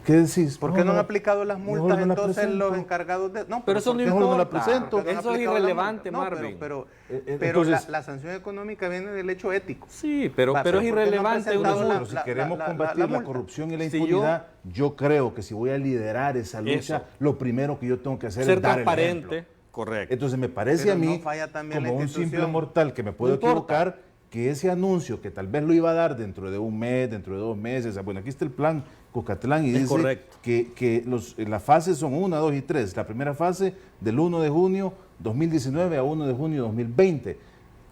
Speaker 2: ¿qué decís?
Speaker 5: ¿Por qué no han aplicado las
Speaker 2: mejor
Speaker 5: multas
Speaker 2: no la
Speaker 5: entonces
Speaker 2: presento.
Speaker 5: los encargados de...? No,
Speaker 3: Pero eso no
Speaker 5: ¿por qué
Speaker 2: mejor no la
Speaker 5: importa?
Speaker 2: presento.
Speaker 5: ¿Por qué no han
Speaker 3: Eso es
Speaker 5: aplicado la
Speaker 3: irrelevante,
Speaker 5: multa? No,
Speaker 3: Marvin.
Speaker 5: pero
Speaker 2: entonces-
Speaker 5: la sanción económica viene del hecho ético.
Speaker 3: sí, pero
Speaker 5: Va,
Speaker 3: es
Speaker 5: ¿por qué no han
Speaker 3: irrelevante
Speaker 5: presentado
Speaker 3: una
Speaker 5: la-
Speaker 2: Pero si queremos combatir la
Speaker 5: multa?
Speaker 2: corrupción y la
Speaker 3: Si
Speaker 2: impunidad, yo creo que si voy a liderar esa lucha,
Speaker 3: Eso.
Speaker 2: lo primero que yo tengo que hacer
Speaker 3: ser
Speaker 2: es dar el
Speaker 3: transparente.
Speaker 2: ejemplo.
Speaker 3: Correcto.
Speaker 2: Entonces me parece
Speaker 5: Pero
Speaker 2: a mí,
Speaker 5: no falla también
Speaker 2: como
Speaker 5: la
Speaker 2: un
Speaker 5: institución.
Speaker 2: simple mortal que me puedo
Speaker 3: No importa.
Speaker 2: equivocar, que ese anuncio que tal vez lo iba a dar dentro de un mes, dentro de 2 meses, bueno, aquí está el plan Cucatlán y
Speaker 3: Es
Speaker 2: dice
Speaker 3: correcto.
Speaker 2: que las fases son 1, 2 y 3. La primera fase del 1 de junio 2019 a 1 de junio 2020.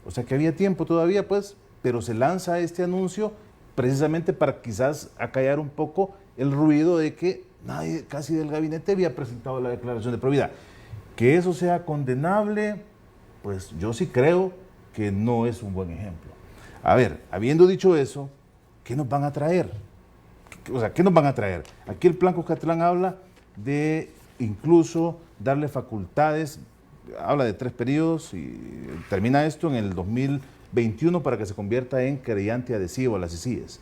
Speaker 2: O sea que había tiempo todavía, pues, pero se lanza este anuncio precisamente para quizás acallar un poco el ruido de que nadie casi del gabinete había presentado la declaración de probidad. Que eso sea condenable, pues yo sí creo que no es un buen ejemplo. A ver, habiendo dicho eso, ¿qué nos van a traer? O sea, ¿qué nos van a traer? Aquí el plan Cucatlán habla de incluso darle facultades, habla de 3 periodos y termina esto en el 2021 para que se convierta en querellante adhesivo a las CICIES.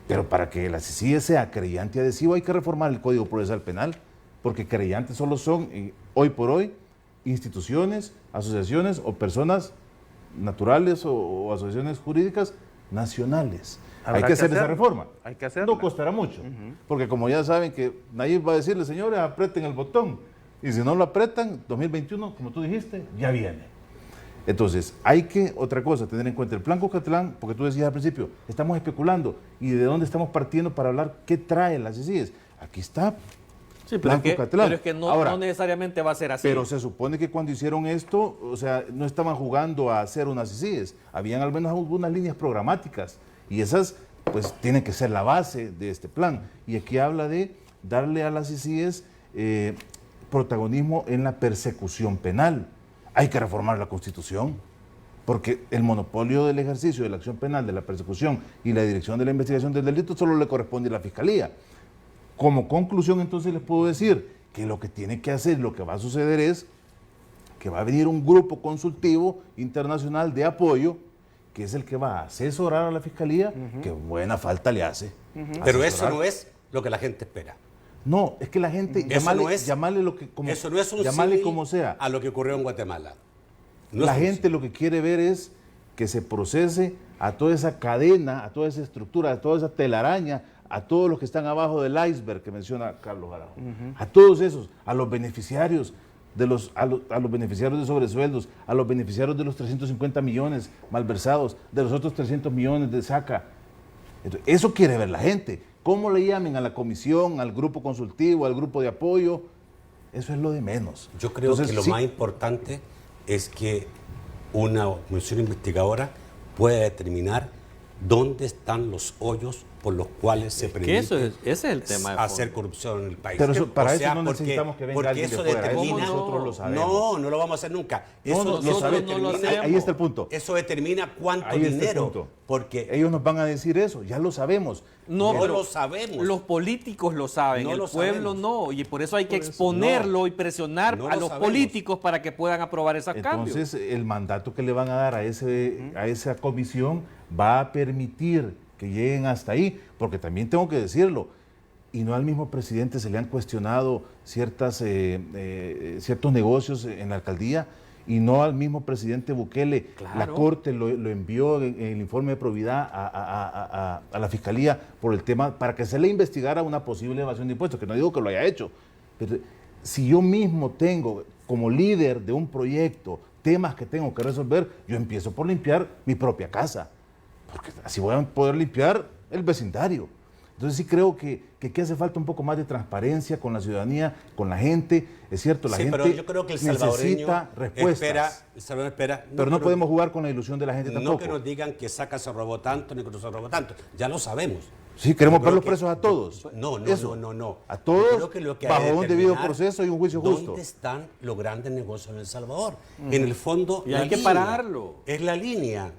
Speaker 2: Pero para que la CICIES sea querellante adhesivo hay que reformar el Código Procesal Penal, porque querellantes solo son, hoy por hoy, instituciones, asociaciones o personas naturales o asociaciones jurídicas nacionales.
Speaker 5: Habrá
Speaker 2: Hay que
Speaker 5: que
Speaker 2: hacer esa
Speaker 5: hacerlo.
Speaker 2: reforma.
Speaker 5: Hay que hacerla.
Speaker 2: No costará mucho, porque como ya saben que Nayib va a decirle, señores, aprieten el botón. Y si no lo apretan, 2021, como tú dijiste, ya viene. Entonces, hay que, otra cosa, tener en cuenta el plan Cucatlán, porque tú decías al principio, estamos especulando, y de dónde estamos partiendo para hablar qué trae las CICIES. Aquí está.
Speaker 3: Sí,
Speaker 2: Plan Cucatlán.
Speaker 3: pero es que no,
Speaker 2: Ahora,
Speaker 3: no necesariamente va a ser así.
Speaker 2: pero se supone que cuando hicieron esto, o sea, no estaban jugando a hacer unas CICIES, habían al menos algunas líneas programáticas, y esas, pues, tienen que ser la base de este plan. Y aquí habla de darle a las CICIES protagonismo en la persecución penal. Hay que reformar la Constitución, porque el monopolio del ejercicio de la acción penal, de la persecución y la dirección de la investigación del delito solo le corresponde a la Fiscalía. Como conclusión, entonces, les puedo decir que lo que tiene que hacer, lo que va a suceder es que va a venir un grupo consultivo internacional de apoyo, que es el que va a asesorar a la Fiscalía, que buena falta le hace.
Speaker 1: Pero eso
Speaker 2: Asesorar.
Speaker 1: no es lo que la gente espera.
Speaker 2: No, es que la gente,
Speaker 1: Eso no es-
Speaker 2: llamarle lo que, como,
Speaker 1: Eso no es un
Speaker 2: llamarle
Speaker 1: símil
Speaker 2: como sea.
Speaker 1: a lo que ocurrió en Guatemala. No
Speaker 2: La
Speaker 1: es un
Speaker 2: gente lo que quiere ver es que se procese a toda esa cadena, a toda esa estructura, a toda esa telaraña, a todos los que están abajo del iceberg que menciona Carlos Araujo. A todos esos, a los beneficiarios, a los beneficiarios de sobresueldos, a los beneficiarios de los 350 millones malversados, de los otros 300 millones de saca. Entonces, eso quiere ver la gente. ¿Cómo le llamen a la comisión, al grupo consultivo, al grupo de apoyo? Eso es lo de menos.
Speaker 1: Yo creo
Speaker 2: Entonces,
Speaker 1: que lo
Speaker 2: sí,
Speaker 1: más importante es que una comisión investigadora pueda determinar dónde están los hoyos por los cuales se
Speaker 3: que
Speaker 1: permite
Speaker 3: ese es el tema de fondo.
Speaker 1: hacer corrupción en el país.
Speaker 2: Pero eso- para
Speaker 1: O
Speaker 2: eso
Speaker 1: sea,
Speaker 2: no
Speaker 1: porque-
Speaker 2: necesitamos que venga
Speaker 1: porque
Speaker 2: alguien de
Speaker 1: eso
Speaker 2: fuera. Eso
Speaker 1: determina,
Speaker 2: nosotros lo sabemos.
Speaker 1: No, no lo vamos a hacer nunca.
Speaker 2: No,
Speaker 1: Eso,
Speaker 2: no,
Speaker 1: eso
Speaker 2: lo sabemos.
Speaker 3: no lo
Speaker 1: determina-
Speaker 3: hacemos.
Speaker 2: Ahí está el punto.
Speaker 1: Eso determina cuánto
Speaker 2: Ahí está el
Speaker 1: dinero.
Speaker 2: punto.
Speaker 1: Porque
Speaker 2: Ellos nos van a decir eso, ya lo sabemos.
Speaker 3: No,
Speaker 1: no
Speaker 3: pero
Speaker 1: lo sabemos.
Speaker 3: Los políticos lo saben,
Speaker 1: No
Speaker 3: el
Speaker 1: lo
Speaker 3: pueblo
Speaker 1: sabemos.
Speaker 3: no, y por eso hay que
Speaker 1: Por eso,
Speaker 3: exponerlo
Speaker 1: no.
Speaker 3: y presionar
Speaker 1: No
Speaker 3: a
Speaker 1: lo
Speaker 3: los
Speaker 1: sabemos.
Speaker 3: políticos para que puedan aprobar esos cambios.
Speaker 2: Entonces, el mandato que le van a dar a esa comisión va a permitir que lleguen hasta ahí, porque también tengo que decirlo, y no al mismo presidente se le han cuestionado ciertos negocios en la alcaldía, y no al mismo presidente Bukele.
Speaker 3: Claro.
Speaker 2: La Corte lo envió en el informe de probidad a la Fiscalía por el tema, para que se le investigara una posible evasión de impuestos, que no digo que lo haya hecho, pero si yo mismo tengo como líder de un proyecto temas que tengo que resolver, yo empiezo por limpiar mi propia casa, porque así voy a poder limpiar el vecindario. Entonces sí creo que hace falta un poco más de transparencia con la ciudadanía, con la gente. Es cierto, la gente
Speaker 1: pero yo creo que el salvadoreño
Speaker 2: necesita respuestas.
Speaker 1: espera.
Speaker 2: Pero no podemos jugar con la ilusión de la gente tampoco.
Speaker 1: No que nos digan que Saca se robó tanto ni que no se robó tanto. Ya lo sabemos.
Speaker 2: Sí, queremos
Speaker 1: Yo
Speaker 2: ver
Speaker 1: creo
Speaker 2: los
Speaker 1: que-
Speaker 2: presos a todos.
Speaker 1: No.
Speaker 2: A
Speaker 1: Yo
Speaker 2: todos,
Speaker 1: creo que lo que hay
Speaker 2: bajo
Speaker 1: que
Speaker 2: un debido
Speaker 1: determinar
Speaker 2: proceso y un juicio justo.
Speaker 1: ¿Dónde están los grandes negocios en El Salvador? En el fondo,
Speaker 3: Y
Speaker 1: la
Speaker 3: hay que
Speaker 1: línea.
Speaker 3: pararlo.
Speaker 1: Es la línea.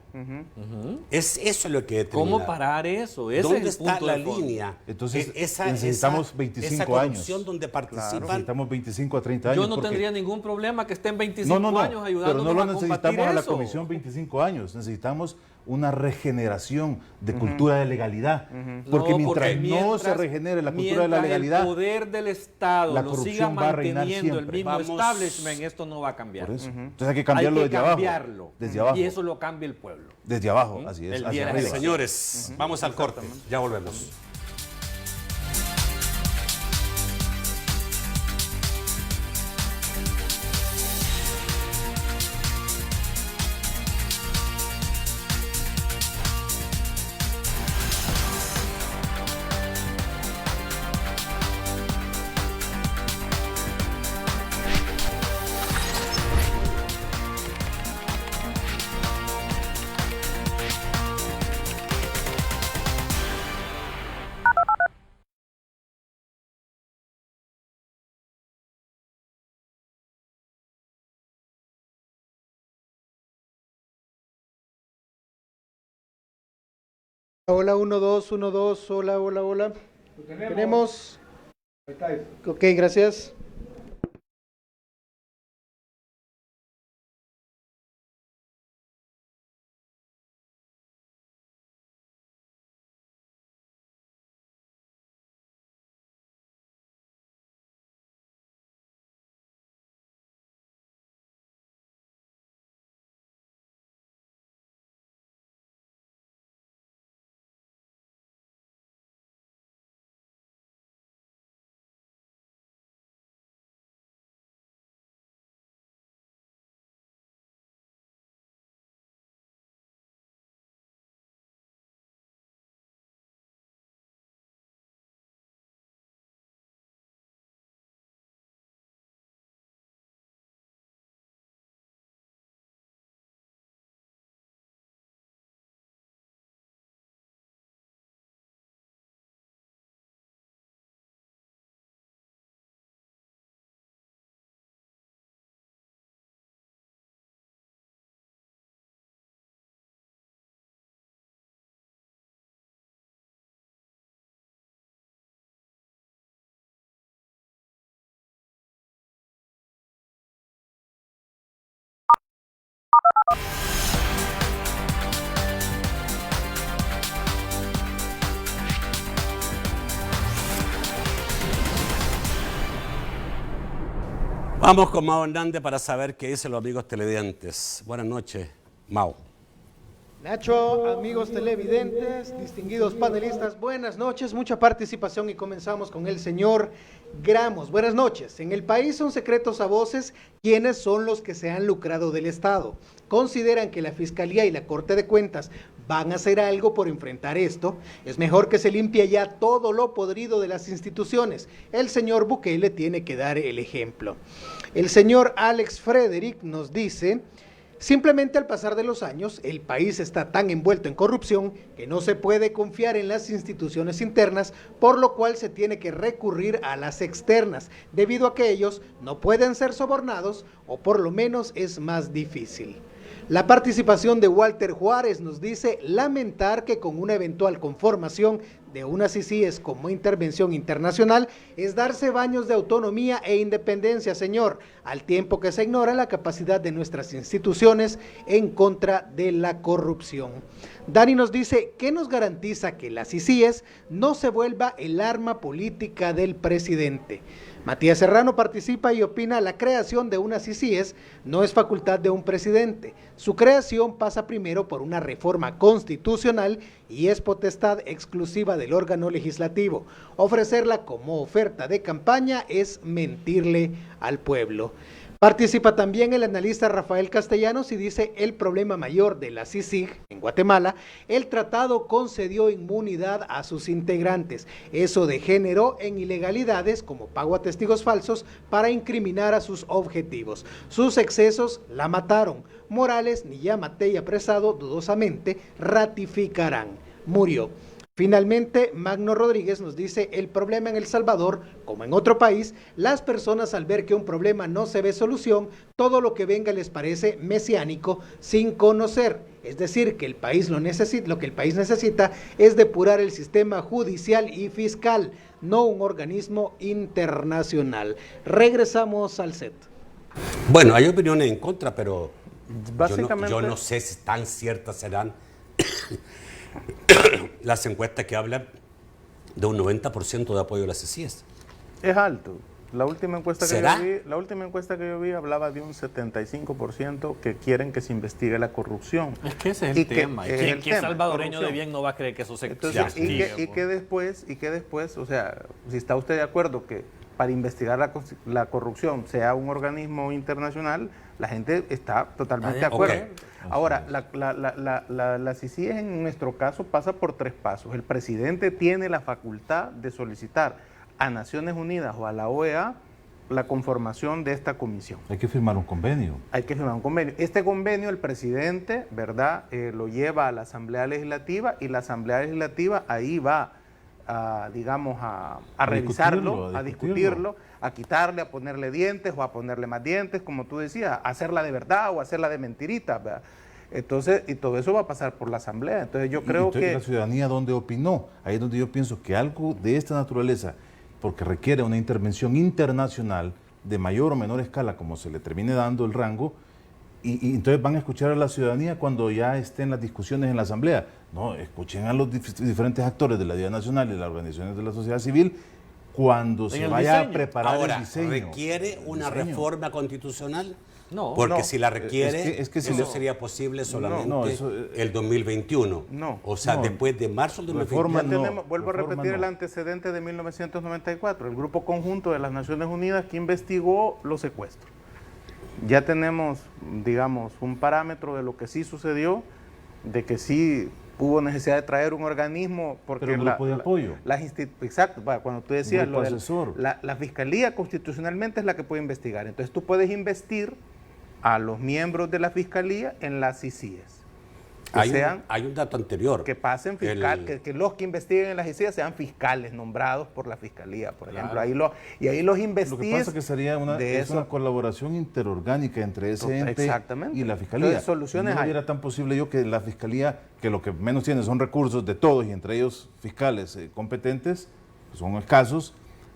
Speaker 1: Es eso lo que determina.
Speaker 3: ¿Cómo parar eso? Ese
Speaker 1: ¿Dónde
Speaker 3: es el
Speaker 1: está
Speaker 3: punto
Speaker 1: la
Speaker 3: de fondo.
Speaker 1: línea?
Speaker 2: Entonces, necesitamos 25
Speaker 1: esa corrupción
Speaker 2: años.
Speaker 1: donde participan.
Speaker 2: Necesitamos 25 a 30 años.
Speaker 3: Yo no
Speaker 2: porque-
Speaker 3: tendría ningún problema que estén 25 años ayudándonos
Speaker 2: pero no lo
Speaker 3: a combatir
Speaker 2: necesitamos a la
Speaker 3: eso.
Speaker 2: Comisión 25 años, necesitamos una regeneración de cultura de legalidad, porque
Speaker 3: No,
Speaker 2: mientras no se regenere la cultura de la legalidad,
Speaker 3: el poder del Estado
Speaker 2: la
Speaker 3: lo
Speaker 2: corrupción
Speaker 3: siga
Speaker 2: va a reinar
Speaker 3: manteniendo el
Speaker 2: siempre.
Speaker 3: mismo
Speaker 1: Vamos-
Speaker 3: establishment, esto no va a cambiar.
Speaker 2: por eso. Entonces hay que cambiarlo
Speaker 3: Hay que
Speaker 2: desde
Speaker 3: cambiarlo.
Speaker 2: abajo, desde abajo,
Speaker 3: Y eso lo cambia el pueblo.
Speaker 2: desde abajo, así es,
Speaker 3: El
Speaker 2: hacia
Speaker 3: día de
Speaker 2: arriba.
Speaker 3: la
Speaker 1: Señores, vamos al corte. Ya volvemos.
Speaker 8: Hola, 1, 2, 1, 2, hola, hola, hola. Tenemos. Ok, gracias.
Speaker 1: Vamos con Mao Hernández para saber qué dicen los amigos televidentes. Buenas noches, Mao.
Speaker 8: Nacho, amigos televidentes, distinguidos panelistas, buenas noches, mucha participación y comenzamos con el señor Gramos. Buenas noches. En el país son secretos a voces quiénes son los que se han lucrado del Estado. ¿Consideran que la Fiscalía y la Corte de Cuentas van a hacer algo por enfrentar esto? Es mejor que se limpie ya todo lo podrido de las instituciones. El señor Bukele tiene que dar el ejemplo. El señor Alex Frederick nos dice: simplemente al pasar de los años, el país está tan envuelto en corrupción que no se puede confiar en las instituciones internas, por lo cual se tiene que recurrir a las externas, debido a que ellos no pueden ser sobornados, o por lo menos es más difícil. La participación de Walter Juárez nos dice lamentar que con una eventual conformación de unas CICIES como intervención internacional es darse baños de autonomía e independencia, señor, al tiempo que se ignora la capacidad de nuestras instituciones en contra de la corrupción. Dani nos dice: ¿qué nos garantiza que la CICIES no se vuelva el arma política del presidente? Matías Serrano participa y opina: la creación de una CICIES no es facultad de un presidente. Su creación pasa primero por una reforma constitucional y es potestad exclusiva del órgano legislativo. Ofrecerla como oferta de campaña es mentirle al pueblo. Participa también el analista Rafael Castellanos y dice: el problema mayor de la CICIG en Guatemala, el tratado concedió inmunidad a sus integrantes. Eso degeneró en ilegalidades como pago a testigos falsos para incriminar a sus objetivos. Sus excesos la mataron. Morales, ni Yamate y apresado dudosamente ratificarán. Murió. Finalmente, Magno Rodríguez nos dice: el problema en El Salvador, como en otro país, las personas al ver que un problema no se ve solución, todo lo que venga les parece mesiánico sin conocer. Es decir, que el país lo que el país necesita es depurar el sistema judicial y fiscal, no un organismo internacional. Regresamos al set.
Speaker 1: Bueno, hay opiniones en contra, pero
Speaker 5: Básicamente,
Speaker 1: yo no sé si tan ciertas serán las encuestas que hablan de un 90% de apoyo a las CICIES.
Speaker 5: es alto. La última encuesta
Speaker 1: ¿Será?
Speaker 5: que yo vi hablaba de un 75% que quieren que se investigue la corrupción.
Speaker 3: Es que ese es el tema. ¿Qué salvadoreño de
Speaker 5: corrupción.
Speaker 3: bien no va a creer que eso se
Speaker 5: Entonces,
Speaker 3: investigue?
Speaker 5: y que después, o sea, si está usted de acuerdo que para investigar la corrupción sea un organismo internacional, la gente está totalmente de acuerdo.
Speaker 1: Okay.
Speaker 5: Ahora, la CICIES en nuestro caso pasa por 3 pasos. El presidente tiene la facultad de solicitar a Naciones Unidas o a la OEA la conformación de esta comisión.
Speaker 2: Hay que firmar un convenio.
Speaker 5: Hay que firmar un convenio. Este convenio el presidente, ¿verdad?, lo lleva a la Asamblea Legislativa y la Asamblea Legislativa ahí va a revisarlo, a discutirlo, a quitarle, a ponerle dientes o a ponerle más dientes, como tú decías, a hacerla de verdad o a hacerla de mentirita, ¿verdad? Entonces, y todo eso va a pasar por la Asamblea. Entonces yo creo que...
Speaker 2: la ciudadanía, ¿dónde opinó? Ahí es donde yo pienso que algo de esta naturaleza, porque requiere una intervención internacional de mayor o menor escala, como se le termine dando el rango, y entonces van a escuchar a la ciudadanía cuando ya estén las discusiones en la Asamblea. No, escuchen a los diferentes actores de la Día Nacional y las organizaciones de la sociedad civil cuando se vaya a preparar
Speaker 1: Ahora,
Speaker 2: el diseño.
Speaker 1: ¿requiere una reforma constitucional?
Speaker 3: No.
Speaker 1: Porque
Speaker 5: No.
Speaker 1: si la requiere,
Speaker 2: Es que si
Speaker 1: eso
Speaker 2: le-
Speaker 1: sería posible solamente
Speaker 2: No, eso,
Speaker 1: el 2021.
Speaker 5: No.
Speaker 1: O sea,
Speaker 2: No.
Speaker 1: después de marzo del 2021.
Speaker 2: Reforma
Speaker 5: Ya
Speaker 2: no,
Speaker 5: tenemos, vuelvo a
Speaker 2: reforma
Speaker 5: repetir
Speaker 2: no.
Speaker 5: el antecedente de 1994, el Grupo Conjunto de las Naciones Unidas que investigó los secuestros. Ya tenemos, digamos, un parámetro de lo que sí sucedió, de que sí hubo necesidad de traer un organismo, porque
Speaker 2: Pero un grupo de apoyo.
Speaker 5: exacto, cuando tú decías
Speaker 2: grupo
Speaker 5: lo del-
Speaker 2: asesor.
Speaker 5: la Fiscalía constitucionalmente es la que puede investigar. Entonces tú puedes investir a los miembros de la Fiscalía en las CICIES. Que
Speaker 1: Hay un dato anterior.
Speaker 5: que pasen fiscal, que los que investiguen en las CICIES sean fiscales nombrados por la Fiscalía, por ejemplo. Ahí los
Speaker 2: Lo
Speaker 5: investigues.
Speaker 2: que pasa es que sería una colaboración interorgánica entre ese ente
Speaker 5: Exactamente.
Speaker 2: y la Fiscalía.
Speaker 5: Entonces, soluciones
Speaker 2: no
Speaker 5: hay.
Speaker 2: era tan posible yo que la Fiscalía, que lo que menos tiene son recursos de todos y entre ellos fiscales competentes, que son escasos,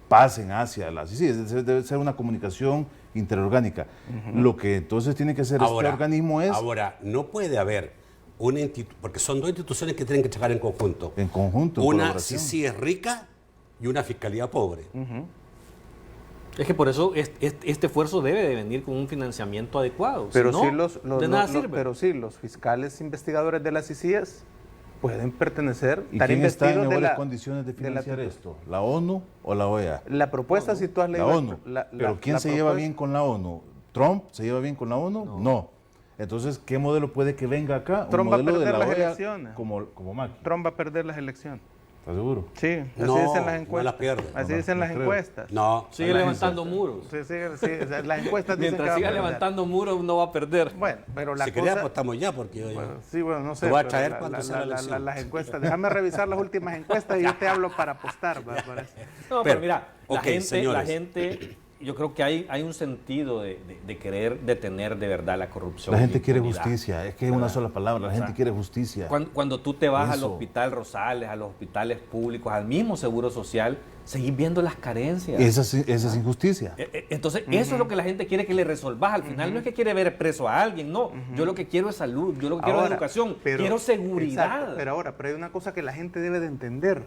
Speaker 2: pasen hacia la CICIES. Debe ser una comunicación interorgánica. Lo que entonces tiene que hacer este organismo es...
Speaker 1: Ahora, no puede haber una institución, porque son 2 instituciones que tienen que trabajar en conjunto.
Speaker 2: En conjunto, en
Speaker 1: Una
Speaker 2: colaboración.
Speaker 1: CICIES rica y una fiscalía pobre.
Speaker 3: Es que por eso este esfuerzo debe de venir con un financiamiento adecuado.
Speaker 5: Pero
Speaker 3: Si no, de nada sirve.
Speaker 5: pero sí, los fiscales investigadores de las CICIES pueden pertenecer,
Speaker 2: ¿Y
Speaker 5: estar
Speaker 2: quién está en
Speaker 5: investidos
Speaker 2: mejores condiciones de
Speaker 5: la-
Speaker 2: financiar esto? ¿La ONU o la OEA?
Speaker 5: La propuesta, si tú has
Speaker 2: La
Speaker 5: leído...
Speaker 2: ONU. Pero ¿quién se lleva bien con la ONU? ¿Trump se lleva bien con la ONU? No. Entonces, ¿qué modelo puede que venga acá?
Speaker 5: Trump
Speaker 2: Un
Speaker 5: va a
Speaker 2: modelo de
Speaker 5: perder
Speaker 2: la
Speaker 5: las
Speaker 2: OEA
Speaker 5: elecciones.
Speaker 2: como Macri.
Speaker 5: Trump va a perder las elecciones.
Speaker 2: ¿Estás seguro?
Speaker 5: Sí, así
Speaker 1: No,
Speaker 5: dicen las
Speaker 1: no
Speaker 5: encuestas.
Speaker 1: las pierde.
Speaker 5: Así
Speaker 2: No,
Speaker 5: dicen
Speaker 2: no
Speaker 5: las
Speaker 2: creo.
Speaker 5: encuestas.
Speaker 1: No.
Speaker 3: Sigue levantando muros.
Speaker 5: Sí, o sea, las encuestas dicen que
Speaker 3: Mientras
Speaker 5: va a
Speaker 3: siga
Speaker 5: perder.
Speaker 3: levantando muros no va a perder.
Speaker 5: Bueno, pero la
Speaker 1: Si
Speaker 5: cosa...
Speaker 1: querés apostamos ya, porque
Speaker 5: Bueno, sí, bueno, no sé.
Speaker 1: Te voy a
Speaker 5: pero
Speaker 1: traer cuando sea la elección.
Speaker 5: las encuestas. Déjame revisar las últimas encuestas y yo te hablo para apostar. Para eso.
Speaker 3: No, pero
Speaker 1: Pero,
Speaker 3: mira,
Speaker 1: ok,
Speaker 3: la
Speaker 1: señores.
Speaker 3: gente, yo creo que hay un sentido de querer detener de verdad la corrupción.
Speaker 2: La
Speaker 3: y
Speaker 2: gente quiere
Speaker 3: impunidad.
Speaker 2: justicia. Es que es una sola palabra. La gente quiere justicia.
Speaker 3: Cuando tú te vas al
Speaker 2: Eso.
Speaker 3: Hospital Rosales, a los hospitales públicos, al mismo Seguro Social, seguís viendo las carencias.
Speaker 2: Esa es injusticia.
Speaker 3: Entonces, eso es lo que la gente quiere que le resolvas. Al final no es que quiere ver preso a alguien, no. Yo lo que quiero es salud, yo lo que quiero es
Speaker 5: Ahora,
Speaker 3: educación,
Speaker 5: pero-
Speaker 3: quiero seguridad.
Speaker 5: Exacto, pero hay una cosa que la gente debe de entender,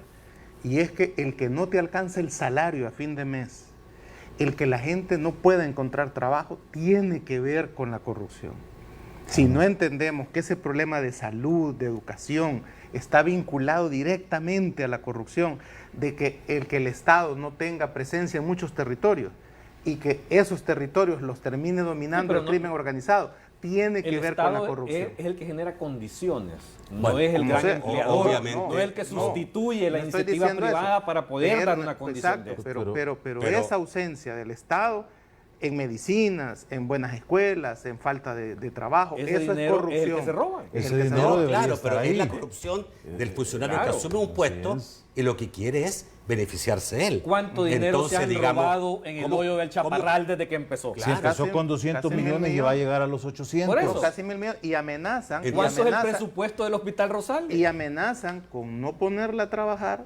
Speaker 5: y es que el que no te alcanza el salario a fin de mes el que la gente no pueda encontrar trabajo tiene que ver con la corrupción. Si no entendemos que ese problema de salud, de educación, está vinculado directamente a la corrupción, de que el Estado no tenga presencia en muchos territorios y que esos territorios los termine dominando el crimen organizado, tiene que ver con la corrupción.
Speaker 3: Es el que genera condiciones,
Speaker 1: Bueno,
Speaker 3: no es el gran empleador,
Speaker 1: obviamente,
Speaker 3: no es el que sustituye la
Speaker 5: no estoy
Speaker 3: iniciativa
Speaker 5: diciendo
Speaker 3: privada
Speaker 5: eso.
Speaker 3: para poder dar una condición
Speaker 5: Exacto,
Speaker 3: de eso.
Speaker 5: pero esa ausencia del Estado en medicinas, en buenas escuelas, en falta de trabajo,
Speaker 3: Ese
Speaker 5: eso es
Speaker 3: dinero
Speaker 5: corrupción.
Speaker 3: es el que se roban.
Speaker 5: Es
Speaker 2: Ese
Speaker 5: el que se
Speaker 2: dinero
Speaker 5: roba.
Speaker 2: debería
Speaker 1: Claro,
Speaker 2: estar
Speaker 1: pero
Speaker 2: ahí.
Speaker 1: es la corrupción del funcionario
Speaker 3: Claro,
Speaker 1: que asume un puesto y lo que quiere es beneficiarse él.
Speaker 3: ¿Cuánto dinero se han
Speaker 1: digamos,
Speaker 3: robado en el
Speaker 1: ¿cómo-
Speaker 3: hoyo del
Speaker 1: cómo-
Speaker 3: Chaparral desde que empezó?
Speaker 2: Si empezó
Speaker 5: Casi-
Speaker 2: con 200
Speaker 5: casi 1.000
Speaker 2: millones y va a llegar a los 800.
Speaker 3: Por eso.
Speaker 5: Casi 1.000 millones y amenazan. y
Speaker 3: ¿Cuánto es el
Speaker 5: amenazan-
Speaker 3: presupuesto del Hospital Rosales?
Speaker 5: Y amenazan con no ponerla a trabajar,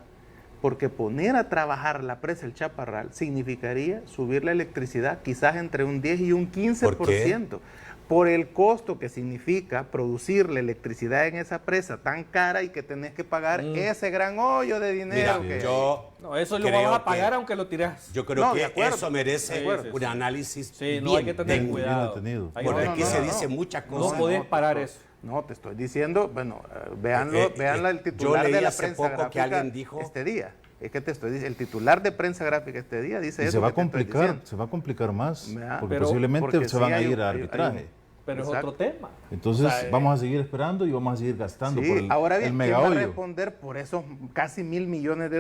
Speaker 5: porque poner a trabajar la presa El Chaparral significaría subir la electricidad quizás entre un 10 y un 15%. Por el costo que significa producir la electricidad en esa presa tan cara y que tenés que pagar ese gran hoyo de dinero.
Speaker 1: Mira,
Speaker 5: que
Speaker 1: yo
Speaker 3: No, eso lo
Speaker 1: creo
Speaker 3: vas a pagar
Speaker 1: que-
Speaker 3: aunque lo tirás.
Speaker 1: Yo creo
Speaker 5: No, de
Speaker 1: que
Speaker 5: acuerdo,
Speaker 1: eso merece
Speaker 5: de acuerdo.
Speaker 1: un análisis
Speaker 3: Sí, no hay que tener
Speaker 1: bien
Speaker 3: cuidado.
Speaker 2: entendido.
Speaker 3: Hay que
Speaker 1: Porque
Speaker 3: tener
Speaker 1: aquí se
Speaker 3: cuidado.
Speaker 1: dicen muchas
Speaker 3: No
Speaker 1: cosas.
Speaker 3: podés parar eso.
Speaker 5: No, te estoy diciendo, bueno, veanla el
Speaker 1: yo
Speaker 5: titular
Speaker 1: leí
Speaker 5: de la
Speaker 1: hace
Speaker 5: prensa
Speaker 1: poco que
Speaker 5: gráfica
Speaker 1: alguien dijo-
Speaker 5: este día. Es que te estoy diciendo, el titular de prensa gráfica este día dice
Speaker 2: Y
Speaker 5: eso
Speaker 2: se va a
Speaker 5: que te estoy
Speaker 2: complicar,
Speaker 5: diciendo.
Speaker 2: se va a complicar más,
Speaker 5: Vea,
Speaker 2: porque
Speaker 3: pero-
Speaker 2: posiblemente
Speaker 5: porque
Speaker 2: se van
Speaker 5: sí
Speaker 2: a
Speaker 5: hay
Speaker 2: ir
Speaker 5: un-
Speaker 2: a
Speaker 5: hay un-
Speaker 2: arbitraje.
Speaker 3: Pero
Speaker 5: Exacto.
Speaker 3: es otro tema.
Speaker 2: Entonces
Speaker 3: O sea,
Speaker 2: vamos a seguir esperando y vamos a seguir gastando
Speaker 5: Sí,
Speaker 2: por el,
Speaker 5: ahora bien,
Speaker 2: el
Speaker 5: ¿quién va a
Speaker 2: megahoyo.
Speaker 5: responder por esos casi $1.000 millones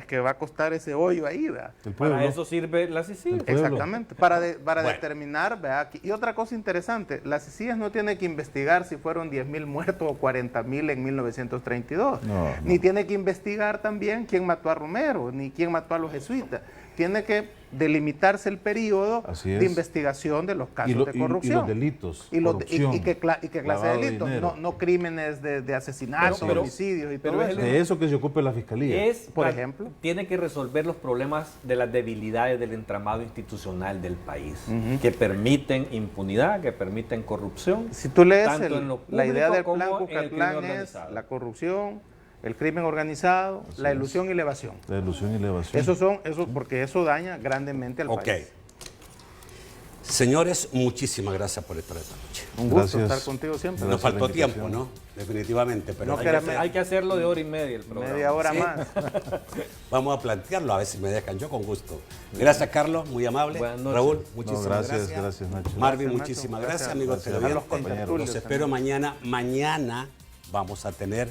Speaker 5: que va a costar ese hoyo ahí? ¿Verdad?
Speaker 2: El pueblo.
Speaker 3: para eso sirve la CICIG.
Speaker 2: pueblo.
Speaker 5: Exactamente, para
Speaker 1: Bueno.
Speaker 5: determinar, ¿verdad? Y otra cosa interesante, las CICIG no tiene que investigar si fueron 10.000 muertos o 40.000 en 1932,
Speaker 2: No,
Speaker 5: ni tiene que investigar también quién mató a Romero, ni quién mató a los jesuitas. Tiene que delimitarse el periodo
Speaker 2: Así
Speaker 5: de
Speaker 2: es.
Speaker 5: investigación de los casos de
Speaker 2: y
Speaker 5: corrupción.
Speaker 2: los delitos,
Speaker 5: Y,
Speaker 2: corrupción,
Speaker 5: qué clase de
Speaker 2: lavado de
Speaker 5: delitos,
Speaker 2: dinero.
Speaker 5: no crímenes de asesinatos,
Speaker 3: Pero-
Speaker 5: homicidios y
Speaker 3: pero
Speaker 5: todo
Speaker 3: es
Speaker 5: eso.
Speaker 2: De eso que se ocupe la fiscalía.
Speaker 5: Por ejemplo.
Speaker 3: Tiene que resolver los problemas de las debilidades del entramado institucional del país, que permiten impunidad, que permiten corrupción.
Speaker 5: Si tú lees
Speaker 3: tanto en lo
Speaker 5: la idea
Speaker 3: público
Speaker 5: del
Speaker 3: como
Speaker 5: plan
Speaker 3: en el crimen
Speaker 5: Cucatlán es
Speaker 3: organizado.
Speaker 5: la corrupción, el crimen organizado, la ilusión y la evasión.
Speaker 2: La ilusión y la evasión.
Speaker 5: Porque eso daña grandemente al
Speaker 1: Ok.
Speaker 5: país.
Speaker 1: Señores, muchísimas gracias por estar esta noche.
Speaker 5: Un gusto
Speaker 2: Gracias.
Speaker 5: estar contigo siempre.
Speaker 1: Nos
Speaker 2: por la
Speaker 1: faltó tiempo,
Speaker 2: invitación.
Speaker 1: ¿no? Definitivamente, pero
Speaker 5: No,
Speaker 1: hay
Speaker 5: que
Speaker 1: que
Speaker 5: era
Speaker 1: hacer-
Speaker 3: Hay que hacerlo de hora y media el programa.
Speaker 5: Media hora
Speaker 1: Sí.
Speaker 5: más.
Speaker 1: vamos a plantearlo, a ver si me dejan yo con gusto. Gracias, Carlos, muy amable.
Speaker 3: Buenas noches.
Speaker 1: Raúl,
Speaker 2: No,
Speaker 1: muchísimas
Speaker 2: gracias, Nacho.
Speaker 1: Marvin,
Speaker 5: Gracias,
Speaker 1: muchísimas
Speaker 5: Nacho.
Speaker 1: gracias, amigos
Speaker 2: Gracias.
Speaker 1: televidentes.
Speaker 5: A los contertulios
Speaker 1: Los espero mañana. Mañana vamos a tener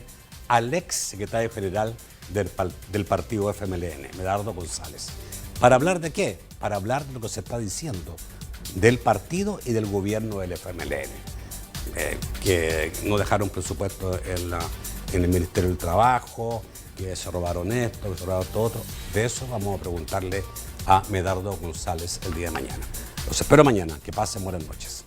Speaker 1: al ex secretario general del partido FMLN, Medardo González. ¿Para hablar de qué? Para hablar de lo que se está diciendo del partido y del gobierno del FMLN. Que no dejaron presupuesto en el Ministerio del Trabajo, que se robaron esto, que se robaron todo otro. De eso vamos a preguntarle a Medardo González el día de mañana. Los espero mañana. Que pasen buenas noches.